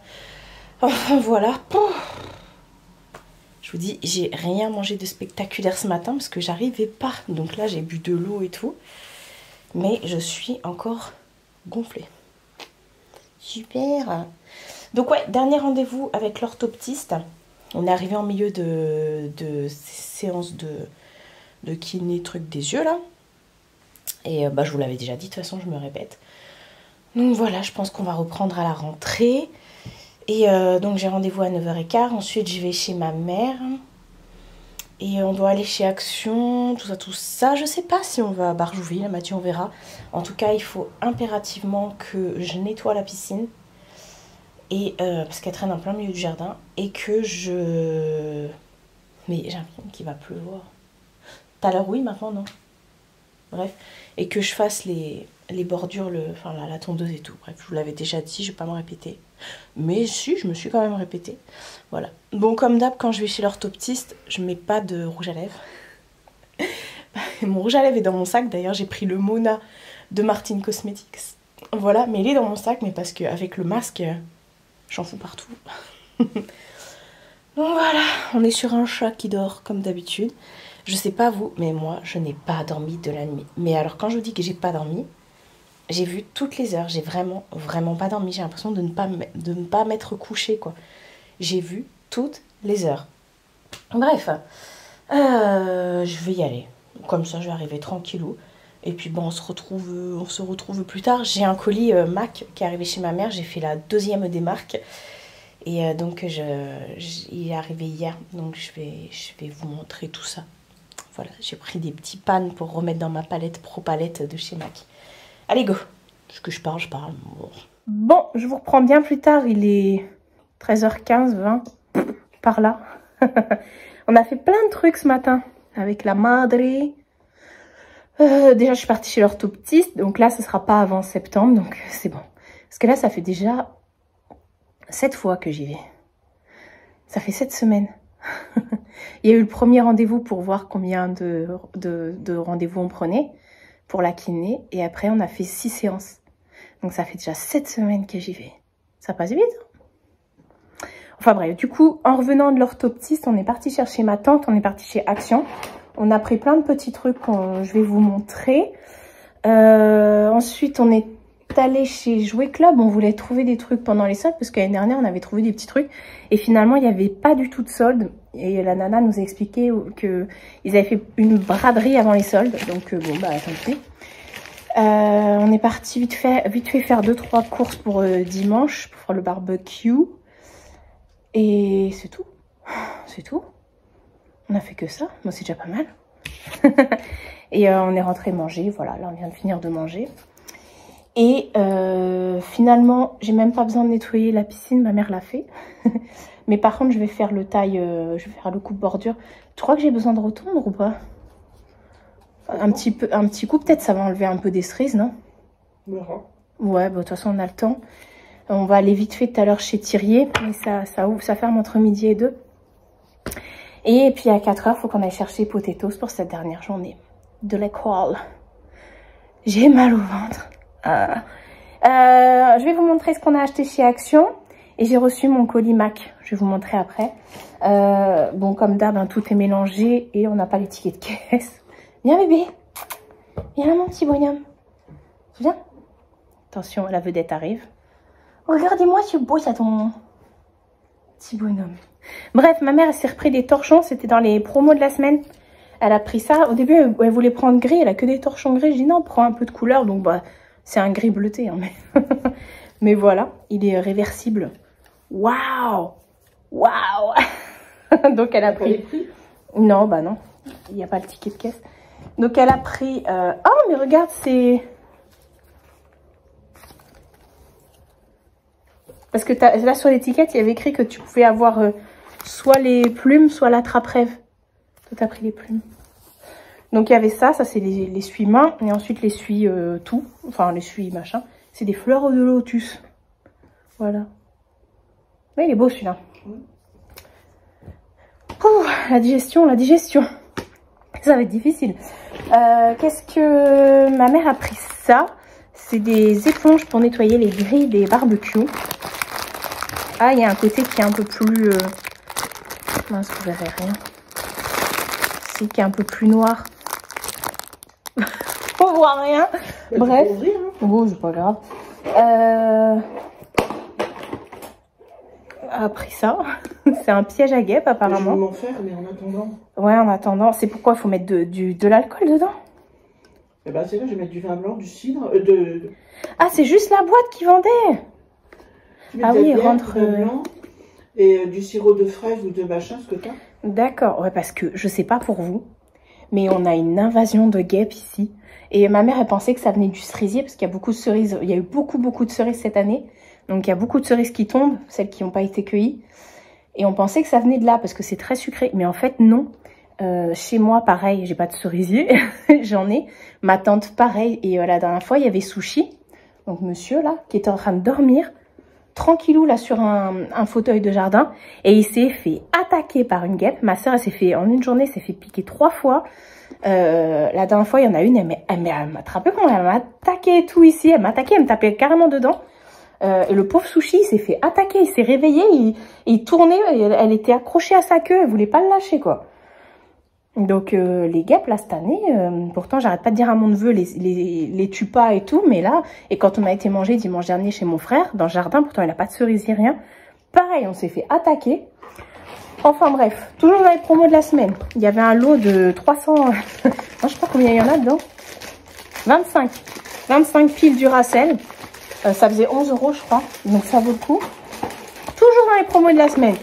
Enfin voilà. Je vous dis, j'ai rien mangé de spectaculaire ce matin parce que j'arrivais pas. Donc là, j'ai bu de l'eau et tout. Mais je suis encore gonflée. Super. Donc ouais, dernier rendez-vous avec l'orthoptiste. On est arrivé en milieu de séance de kiné, truc des yeux là. Et bah, je vous l'avais déjà dit, de toute façon, je me répète. Donc voilà, je pense qu'on va reprendre à la rentrée. Et donc j'ai rendez-vous à 9h15. Ensuite, je vais chez ma mère. Et on doit aller chez Action, tout ça. Je sais pas si on va à Barjouville, Mathieu, on verra. En tout cas, il faut impérativement que je nettoie la piscine. Et parce qu'elle traîne en plein milieu du jardin. Et que je... Mais j'ai l'impression qu'il va pleuvoir. Tout à l'heure, oui, maintenant, non. Bref. Et que je fasse les bordures, enfin la tondeuse et tout. Bref, je vous l'avais déjà dit, je vais pas me répéter. Mais si, je me suis quand même répétée. Voilà. Bon, comme d'hab, quand je vais chez l'orthoptiste, je mets pas de rouge à lèvres. Mon rouge à lèvres est dans mon sac. D'ailleurs, j'ai pris le Mona de Martin Cosmetics. Voilà, mais il est dans mon sac, mais parce qu'avec le masque, j'en fous partout. Donc voilà, on est sur un chat qui dort comme d'habitude. Je sais pas vous, mais moi, je n'ai pas dormi de la nuit. Mais alors, quand je vous dis que j'ai pas dormi, j'ai vu toutes les heures. J'ai vraiment pas dormi. J'ai l'impression de ne pas m'être couchée, quoi. J'ai vu toutes les heures. Bref, je vais y aller. Comme ça, je vais arriver tranquillou. Et puis, bon, on se retrouve plus tard. J'ai un colis MAC qui est arrivé chez ma mère. J'ai fait la 2e démarque. Et donc, il est arrivé hier. Donc, je vais vous montrer tout ça. Voilà, j'ai pris des petits pannes pour remettre dans ma palette Pro Palette de chez MAC. Allez, go! Est-ce que je parle? Bon, je vous reprends bien plus tard. Il est 13h15, 20, par là. On a fait plein de trucs ce matin avec la madre. Déjà, je suis partie chez l'orthoptiste. Donc là, ce sera pas avant septembre. Donc, c'est bon. Parce que là, ça fait déjà 7 fois que j'y vais. Ça fait 7 semaines. Il y a eu le premier rendez-vous pour voir combien de rendez-vous on prenait pour la kiné. Et après, on a fait 6 séances. Donc, ça fait déjà 7 semaines que j'y vais. Ça passe vite. Enfin bref, du coup, en revenant de l'orthoptiste, on est parti chercher ma tante. On est parti chez Action. On a pris plein de petits trucs que je vais vous montrer. Ensuite, on est allé chez Jouet Club. On voulait trouver des trucs pendant les soldes parce que l'année dernière, on avait trouvé des petits trucs. Et finalement, il n'y avait pas du tout de soldes. Et la nana nous a expliqué qu'ils avaient fait une braderie avant les soldes. Donc, bon, bah, tant pis. On est parti vite fait faire 2-3 courses pour dimanche, pour faire le barbecue. Et c'est tout. C'est tout. On a fait que ça. Moi, c'est déjà pas mal. Et on est rentré manger. Voilà, là, on vient de finir de manger. Et finalement, j'ai même pas besoin de nettoyer la piscine. Ma mère l'a fait. Mais par contre, je vais faire le taille, je vais faire le coupe bordure. Tu crois que j'ai besoin de retondre ou pas? Un petit coup, peut-être ça va enlever un peu des cerises, non? Non. Ouais, bah, de toute façon, on a le temps. On va aller vite fait tout à l'heure chez Thirier. Mais ça ferme entre midi et 2. Et puis à 4 h, il faut qu'on aille chercher Potatoes pour cette dernière journée de l'école. J'ai mal au ventre. Je vais vous montrer ce qu'on a acheté chez Action. Et j'ai reçu mon colis Mac. Je vais vous montrer après. Bon, comme d'hab, hein, tout est mélangé et on n'a pas les tickets de caisse. Viens bébé. Viens mon petit bonhomme. Viens. Attention, la vedette arrive. Regardez-moi ce beau, ça ton petit bonhomme. Bref, ma mère, elle s'est repris des torchons. C'était dans les promos de la semaine. Elle a pris ça. Au début, elle voulait prendre gris. Elle a que des torchons gris. Je dis non, prends un peu de couleur. Donc, bah, c'est un gris bleuté. Hein, mais... mais voilà, il est réversible. Waouh! Waouh! Donc, elle a pris... les prix? Non, bah non. Il n'y a pas le ticket de caisse. Donc, elle a pris... Oh, mais regarde, c'est... Parce que là, sur l'étiquette, il y avait écrit que tu pouvais avoir soit les plumes, soit l'attrape-rêve. Toi, t'as pris les plumes. Donc, il y avait ça. Ça, c'est l'essuie-main. Et ensuite, l'essuie tout. Enfin, l'essuie machin. C'est des fleurs de lotus. Voilà. Oui, il est beau, celui-là. La digestion. Ça va être difficile. Qu'est-ce que... Ma mère a pris ça. C'est des éponges pour nettoyer les grilles des barbecues. Ah, il y a un côté qui est un peu plus... Mince, vous verrez rien. C'est qui est un peu plus noir. On voit rien. Mais bref. Bon, c'est pas grave. A pris ça. C'est un piège à guêpes, apparemment. Je vais m'en faire, mais en attendant. Ouais, en attendant. C'est pourquoi il faut mettre de l'alcool dedans. Eh ben, c'est là, je vais mettre du vin blanc, du cidre, Ah, c'est juste la boîte qui vendait. Ah oui, il rentre... Du vin blanc et du sirop de fraise ou de machin, ce que t'as. D'accord, ouais, parce que je sais pas pour vous, mais on a une invasion de guêpes ici. Et ma mère, elle pensait que ça venait du cerisier, parce qu'il y a beaucoup de cerises. Il y a eu beaucoup de cerises cette année. Donc, il y a beaucoup de cerises qui tombent, celles qui n'ont pas été cueillies. Et on pensait que ça venait de là, parce que c'est très sucré. Mais en fait, non. Chez moi, pareil, j'ai pas de cerisier. J'en ai. Ma tante, pareil. Et la dernière fois, il y avait Sushi. Donc, monsieur, là, qui était en train de dormir. Tranquillou, là, sur un fauteuil de jardin. Et il s'est fait attaquer par une guêpe. Ma soeur, elle s'est fait, en une journée, s'est fait piquer 3 fois. La dernière fois, il y en a une, elle m'a attrapé comment elle m'a attaqué et tout ici. Elle m'a attaqué, elle me tapait carrément dedans. Et le pauvre Sushi, il s'est fait attaquer. Il s'est réveillé, il tournait, elle était accrochée à sa queue. Elle voulait pas le lâcher, quoi. Donc, les guêpes, là, cette année, pourtant, j'arrête pas de dire à mon neveu, les tue pas et tout, mais là, et quand on a été manger dimanche dernier chez mon frère, dans le jardin, pourtant, il n'a pas de cerisier, rien. Pareil, on s'est fait attaquer. Enfin, bref, toujours dans les promos de la semaine. Il y avait un lot de 300, non, je sais pas combien il y en a dedans. 25 piles Duracell. Ça faisait 11 €, je crois, donc ça vaut le coup. Toujours dans les promos de la semaine.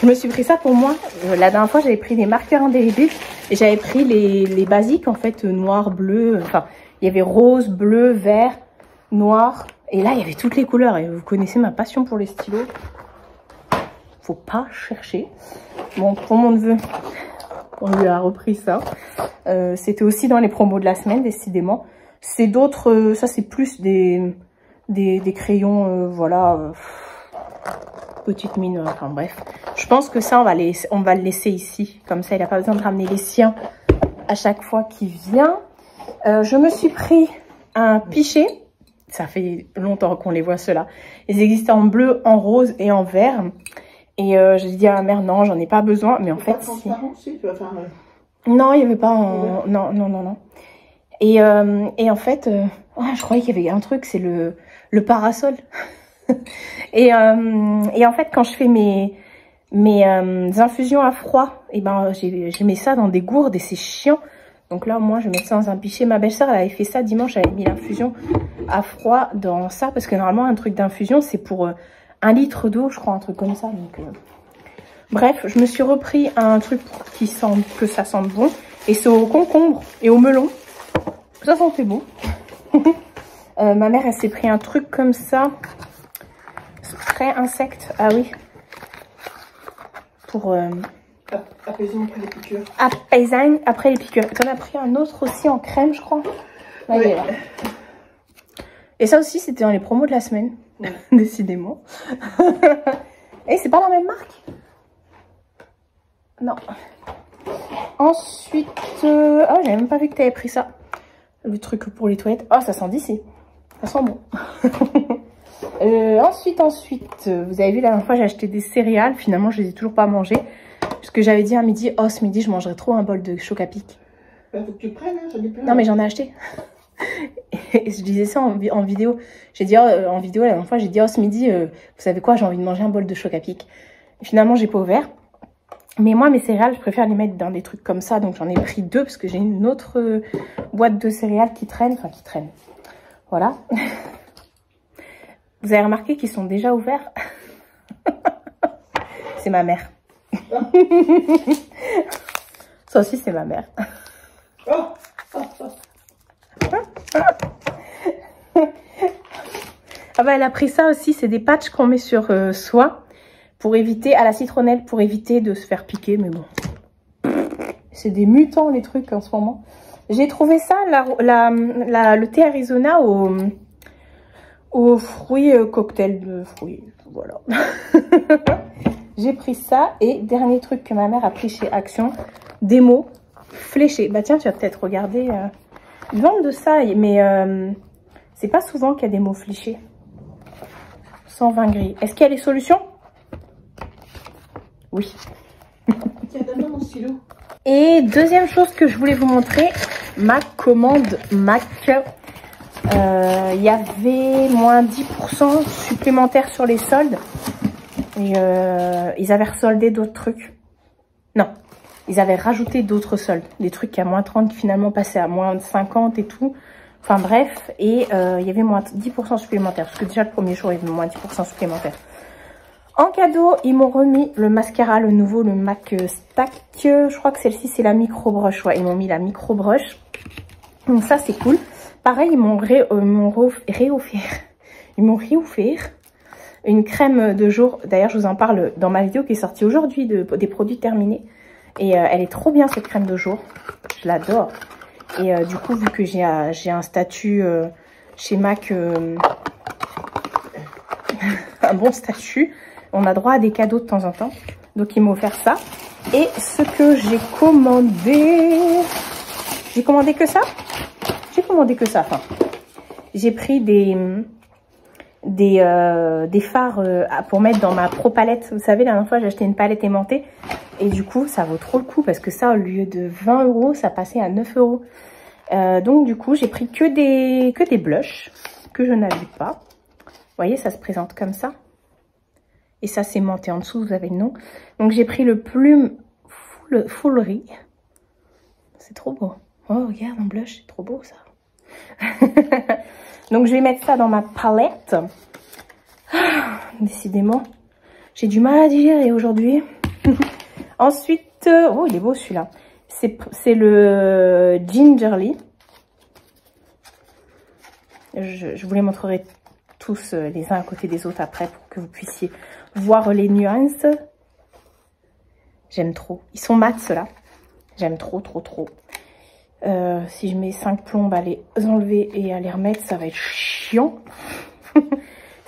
Je me suis pris ça pour moi. La dernière fois, j'avais pris des marqueurs indélébiles et j'avais pris les basiques, en fait, noir, bleu. Enfin, il y avait rose, bleu, vert, noir. Et là, il y avait toutes les couleurs. Et vous connaissez ma passion pour les stylos. Faut pas chercher. Bon, pour mon neveu, on lui a repris ça. C'était aussi dans les promos de la semaine, décidément. C'est d'autres... ça, c'est plus des crayons, voilà... petite mine, enfin bref. Je pense que ça, on va le laisser ici. Comme ça, il n'a pas besoin de ramener les siens à chaque fois qu'il vient. Je me suis pris un pichet. Ça fait longtemps qu'on les voit, ceux-là. Ils existaient en bleu, en rose et en vert. Et j'ai dit à ma mère, non, j'en ai pas besoin. Mais en fait, si. Non, il n'y avait pas en... Non. Et en fait, je croyais qu'il y avait un truc, c'est le parasol. Et en fait, quand je fais mes infusions à froid, et ben je mets ça dans des gourdes et c'est chiant. Donc là, au moins, je mets ça dans un pichet. Ma belle-sœur, elle avait fait ça dimanche, elle avait mis l'infusion à froid dans ça. Parce que normalement, un truc d'infusion, c'est pour 1 litre d'eau, je crois, un truc comme ça. Donc, bref, je me suis repris un truc que ça sente bon. Et c'est au concombre et au melon. Ça sentait bon. Ma mère, elle s'est pris un truc comme ça. Spray insectes, ah oui. Pour... apaisant après les piqûres. Apaisant après les piqûres. T'en as pris un autre aussi en crème, je crois. Là, il est là. Et ça aussi, c'était dans les promos de la semaine. Ouais. Décidément. Et c'est pas la même marque? Non. Ensuite... Oh, j'avais même pas vu que tu avais pris ça. Le truc pour les toilettes. Oh, ça sent d'ici. Ça sent bon. Ensuite, vous avez vu la dernière fois, j'ai acheté des céréales. Finalement, je les ai toujours pas mangées. Parce que j'avais dit à midi, oh, ce midi, je mangerais trop un bol de Choc-à-Pic. Bah, faut que tu prennes, hein, j'en ai plein. Non, mais j'en ai acheté. Et je disais ça en vidéo. J'ai dit, en vidéo, la dernière fois, j'ai dit, oh, ce midi, vous savez quoi, j'ai envie de manger un bol de Choc-à-Pic. Finalement, j'ai pas ouvert. Mais moi, mes céréales, je préfère les mettre dans des trucs comme ça. Donc, j'en ai pris 2 parce que j'ai une autre boîte de céréales qui traîne. Enfin, qui traîne. Voilà. Vous avez remarqué qu'ils sont déjà ouverts? C'est ma mère. Ça aussi, c'est ma mère. Ah bah, elle a pris ça aussi. C'est des patchs qu'on met sur soi. Pour éviter, à la citronnelle, pour éviter de se faire piquer, mais bon. C'est des mutants, les trucs, en ce moment. J'ai trouvé ça, le thé Arizona aux fruits, cocktail de fruits, voilà. J'ai pris ça, et dernier truc que ma mère a pris chez Action, des mots fléchés. Bah tiens, tu vas peut-être regarder. Ils vendent de ça, mais c'est pas souvent qu'il y a des mots fléchés. 120 gris. Est-ce qu'il y a les solutions? Oui. Tiens, donne-moi mon stylo. Et deuxième chose que je voulais vous montrer, ma commande Mac. Il y avait moins 10% supplémentaires sur les soldes. Et ils avaient resoldé d'autres trucs. Non, ils avaient rajouté d'autres soldes. Des trucs qui à moins 30 qui finalement passaient à moins 50 et tout. Enfin bref, et il y avait moins 10% supplémentaires. Parce que déjà le premier jour, il y avait moins 10% supplémentaires. En cadeau, ils m'ont remis le mascara, le nouveau, le MAC Stack. Je crois que celle-ci, c'est la micro brush. Ouais, ils m'ont mis la micro brush. Donc ça, c'est cool. Pareil, ils m'ont réoffert une crème de jour. D'ailleurs, je vous en parle dans ma vidéo qui est sortie aujourd'hui des produits terminés. Et elle est trop bien, cette crème de jour. Je l'adore. Et du coup, vu que j'ai un statut chez MAC, un bon statut, on a droit à des cadeaux de temps en temps. Donc, ils m'ont offert ça. Et ce que j'ai commandé... J'ai commandé que ça? J'ai commandé que ça. Enfin, j'ai pris des fards pour mettre dans ma pro palette. Vous savez, la dernière fois, j'ai acheté une palette aimantée. Et du coup, ça vaut trop le coup parce que ça, au lieu de 20 €, ça passait à 9 €. Donc, du coup, j'ai pris que des blushs que je n'avais pas. Vous voyez, ça se présente comme ça. Et ça, c'est menté en dessous, vous avez le nom. Donc, j'ai pris le Plume Foolery. C'est trop beau. Oh, regarde, un blush, c'est trop beau, ça. Donc, je vais mettre ça dans ma palette. Ah, décidément, j'ai du mal à digérer aujourd'hui. Ensuite, oh, il est beau, celui-là. C'est le Gingerly. Je vous les montrerai tous les uns à côté des autres après pour que vous puissiez voir les nuances. J'aime trop. Ils sont mat, ceux-là. J'aime trop, trop, trop. Si je mets 5 plombes à les enlever et à les remettre, ça va être chiant. Ils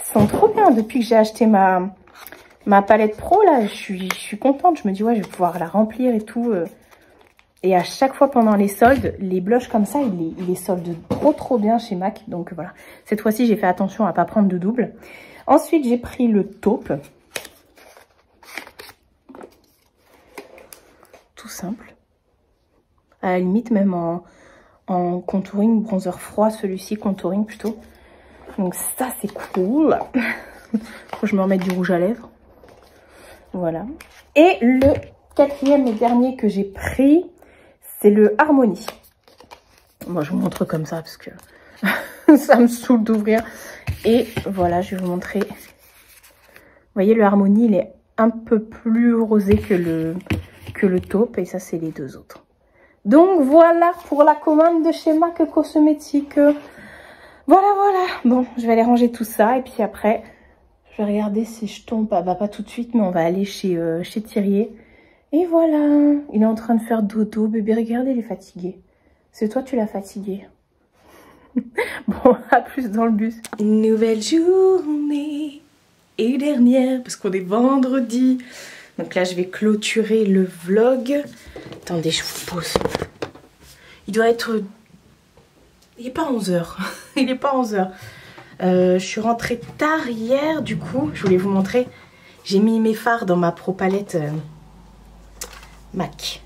sont trop bien. Depuis que j'ai acheté ma palette pro, là, je suis contente. Je me dis, ouais, je vais pouvoir la remplir et tout. Et à chaque fois pendant les soldes, les blushs comme ça, ils les soldent trop, trop bien chez MAC. Donc voilà. Cette fois-ci, j'ai fait attention à ne pas prendre de double. Ensuite, j'ai pris le taupe. Tout simple. À la limite, même en contouring, bronzer froid, celui-ci, contouring plutôt. Donc ça, c'est cool. Faut que je me remette du rouge à lèvres. Voilà. Et le quatrième et dernier que j'ai pris, c'est le Harmony. Moi, je vous montre comme ça parce que ça me saoule d'ouvrir. Et voilà, je vais vous montrer. Vous voyez, le Harmony, il est un peu plus rosé que le taupe. Et ça, c'est les deux autres. Donc, voilà pour la commande de chez MAC Cosmétiques. Voilà, voilà. Bon, je vais aller ranger tout ça. Et puis après, je vais regarder si je tombe. Bah, pas tout de suite, mais on va aller chez Thirier. Et voilà. Il est en train de faire dodo. Bébé, regardez, il est fatigué. C'est toi, tu l'as fatigué. Bon, à plus dans le bus. Une nouvelle journée et dernière, parce qu'on est vendredi. Donc là, je vais clôturer le vlog. Attendez, je vous pose. Il doit être... Il n'est pas 11h. Il n'est pas 11h. Je suis rentrée tard hier, du coup, je voulais vous montrer. J'ai mis mes fards dans ma Pro Palette MAC.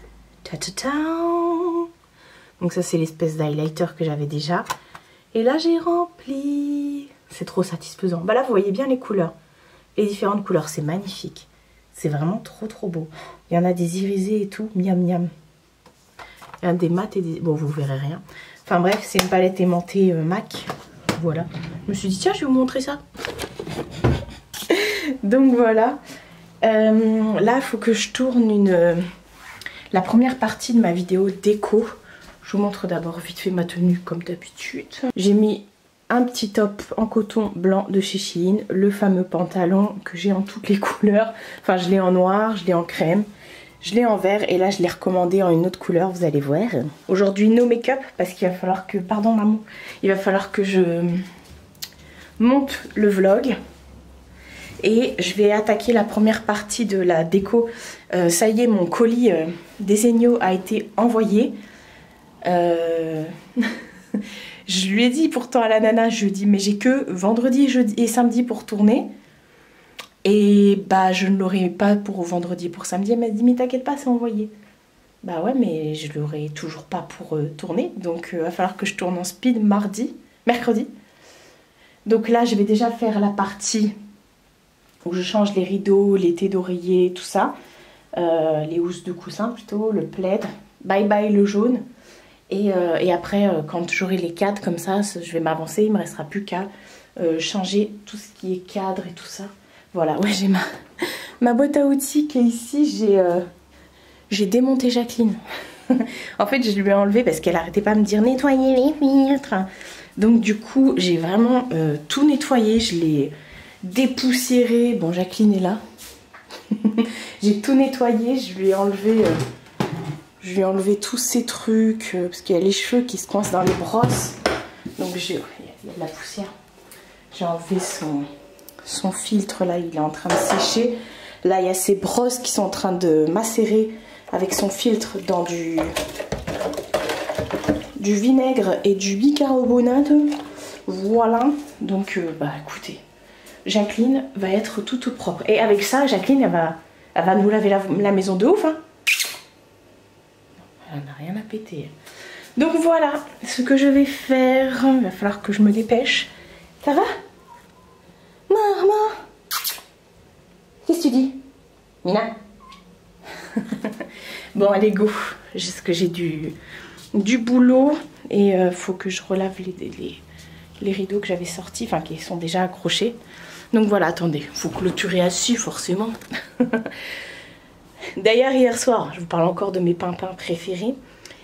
Donc ça, c'est l'espèce d'highlighter que j'avais déjà. Et là, j'ai rempli. C'est trop satisfaisant. Bah là, vous voyez bien les couleurs. Les différentes couleurs, c'est magnifique. C'est vraiment trop beau. Il y en a des irisés et tout. Miam miam. Il y en a des mats et des... Bon, vous verrez rien. Enfin bref, c'est une palette aimantée MAC. Voilà. Je me suis dit, tiens, je vais vous montrer ça. Donc voilà. Là, il faut que je tourne la première partie de ma vidéo déco. Je vous montre d'abord vite fait ma tenue comme d'habitude. J'ai mis un petit top en coton blanc de chez Shein. Le fameux pantalon que j'ai en toutes les couleurs. Enfin, je l'ai en noir, je l'ai en crème. Je l'ai en vert et là je l'ai recommandé en une autre couleur, vous allez voir. Aujourd'hui no make-up parce qu'il va falloir que, pardon maman, il va falloir que je monte le vlog. Et je vais attaquer la première partie de la déco. Ça y est, mon colis Desenio a été envoyé. Je lui ai dit pourtant à la nana jeudi, mais j'ai que vendredi, jeudi et samedi pour tourner. Et bah je ne l'aurai pas pour vendredi, pour samedi. Elle m'a dit mais t'inquiète pas, c'est envoyé. Bah ouais, mais je l'aurai toujours pas pour tourner. Donc il va falloir que je tourne en speed mercredi. Donc là je vais déjà faire la partie où je change les rideaux, les thés d'oreiller, tout ça. Les housses de coussin plutôt, le plaid. Bye bye le jaune. Et après quand j'aurai les cadres comme ça, je vais m'avancer. Il ne me restera plus qu'à changer tout ce qui est cadre et tout ça. Voilà, ouais, j'ai ma boîte à outils qui est ici. J'ai démonté Jacqueline. En fait, je lui ai enlevé parce qu'elle arrêtait pas de me dire nettoyer les filtres. Donc du coup, j'ai vraiment tout nettoyé. Je l'ai dépoussiéré. Bon, Jacqueline est là. J'ai tout nettoyé. Je lui ai enlevé tous ces trucs parce qu'il y a les cheveux qui se coincent dans les brosses. Donc il y a de la poussière. J'ai enlevé son filtre là, il est en train de sécher. Là il y a ses brosses qui sont en train de macérer avec son filtre dans du vinaigre et du bicarbonate. Voilà, donc bah écoutez, Jacqueline va être toute propre. Et avec ça, Jacqueline elle va nous laver la maison de ouf hein. Elle n'a rien à péter. Donc voilà ce que je vais faire. Il va falloir que je me dépêche. Ça va? Maman, qu'est-ce que tu dis, Mina? Bon, allez, go. Parce que j'ai du boulot et faut que je relave les rideaux que j'avais sortis, enfin qui sont déjà accrochés. Donc voilà, attendez, faut clôturer assis forcément. D'ailleurs, hier soir, je vous parle encore de mes pimpins préférés.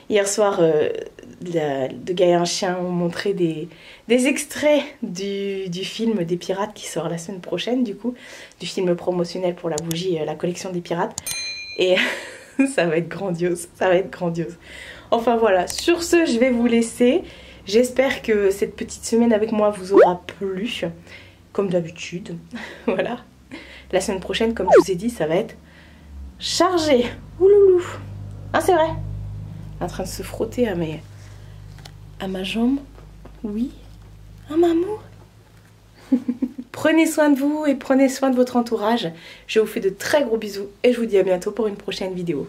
Hier soir, de Gaël un chien ont montré des extraits du film des pirates qui sort la semaine prochaine, du coup, du film promotionnel pour la bougie, la collection des pirates. Et ça va être grandiose, ça va être grandiose. Enfin voilà, sur ce, je vais vous laisser. J'espère que cette petite semaine avec moi vous aura plu, comme d'habitude. Voilà. La semaine prochaine, comme je vous ai dit, ça va être chargé. Ouloulou. Ah, c'est vrai. En train de se frotter à ma jambe. Oui. Ah, maman. Prenez soin de vous et prenez soin de votre entourage. Je vous fais de très gros bisous et je vous dis à bientôt pour une prochaine vidéo.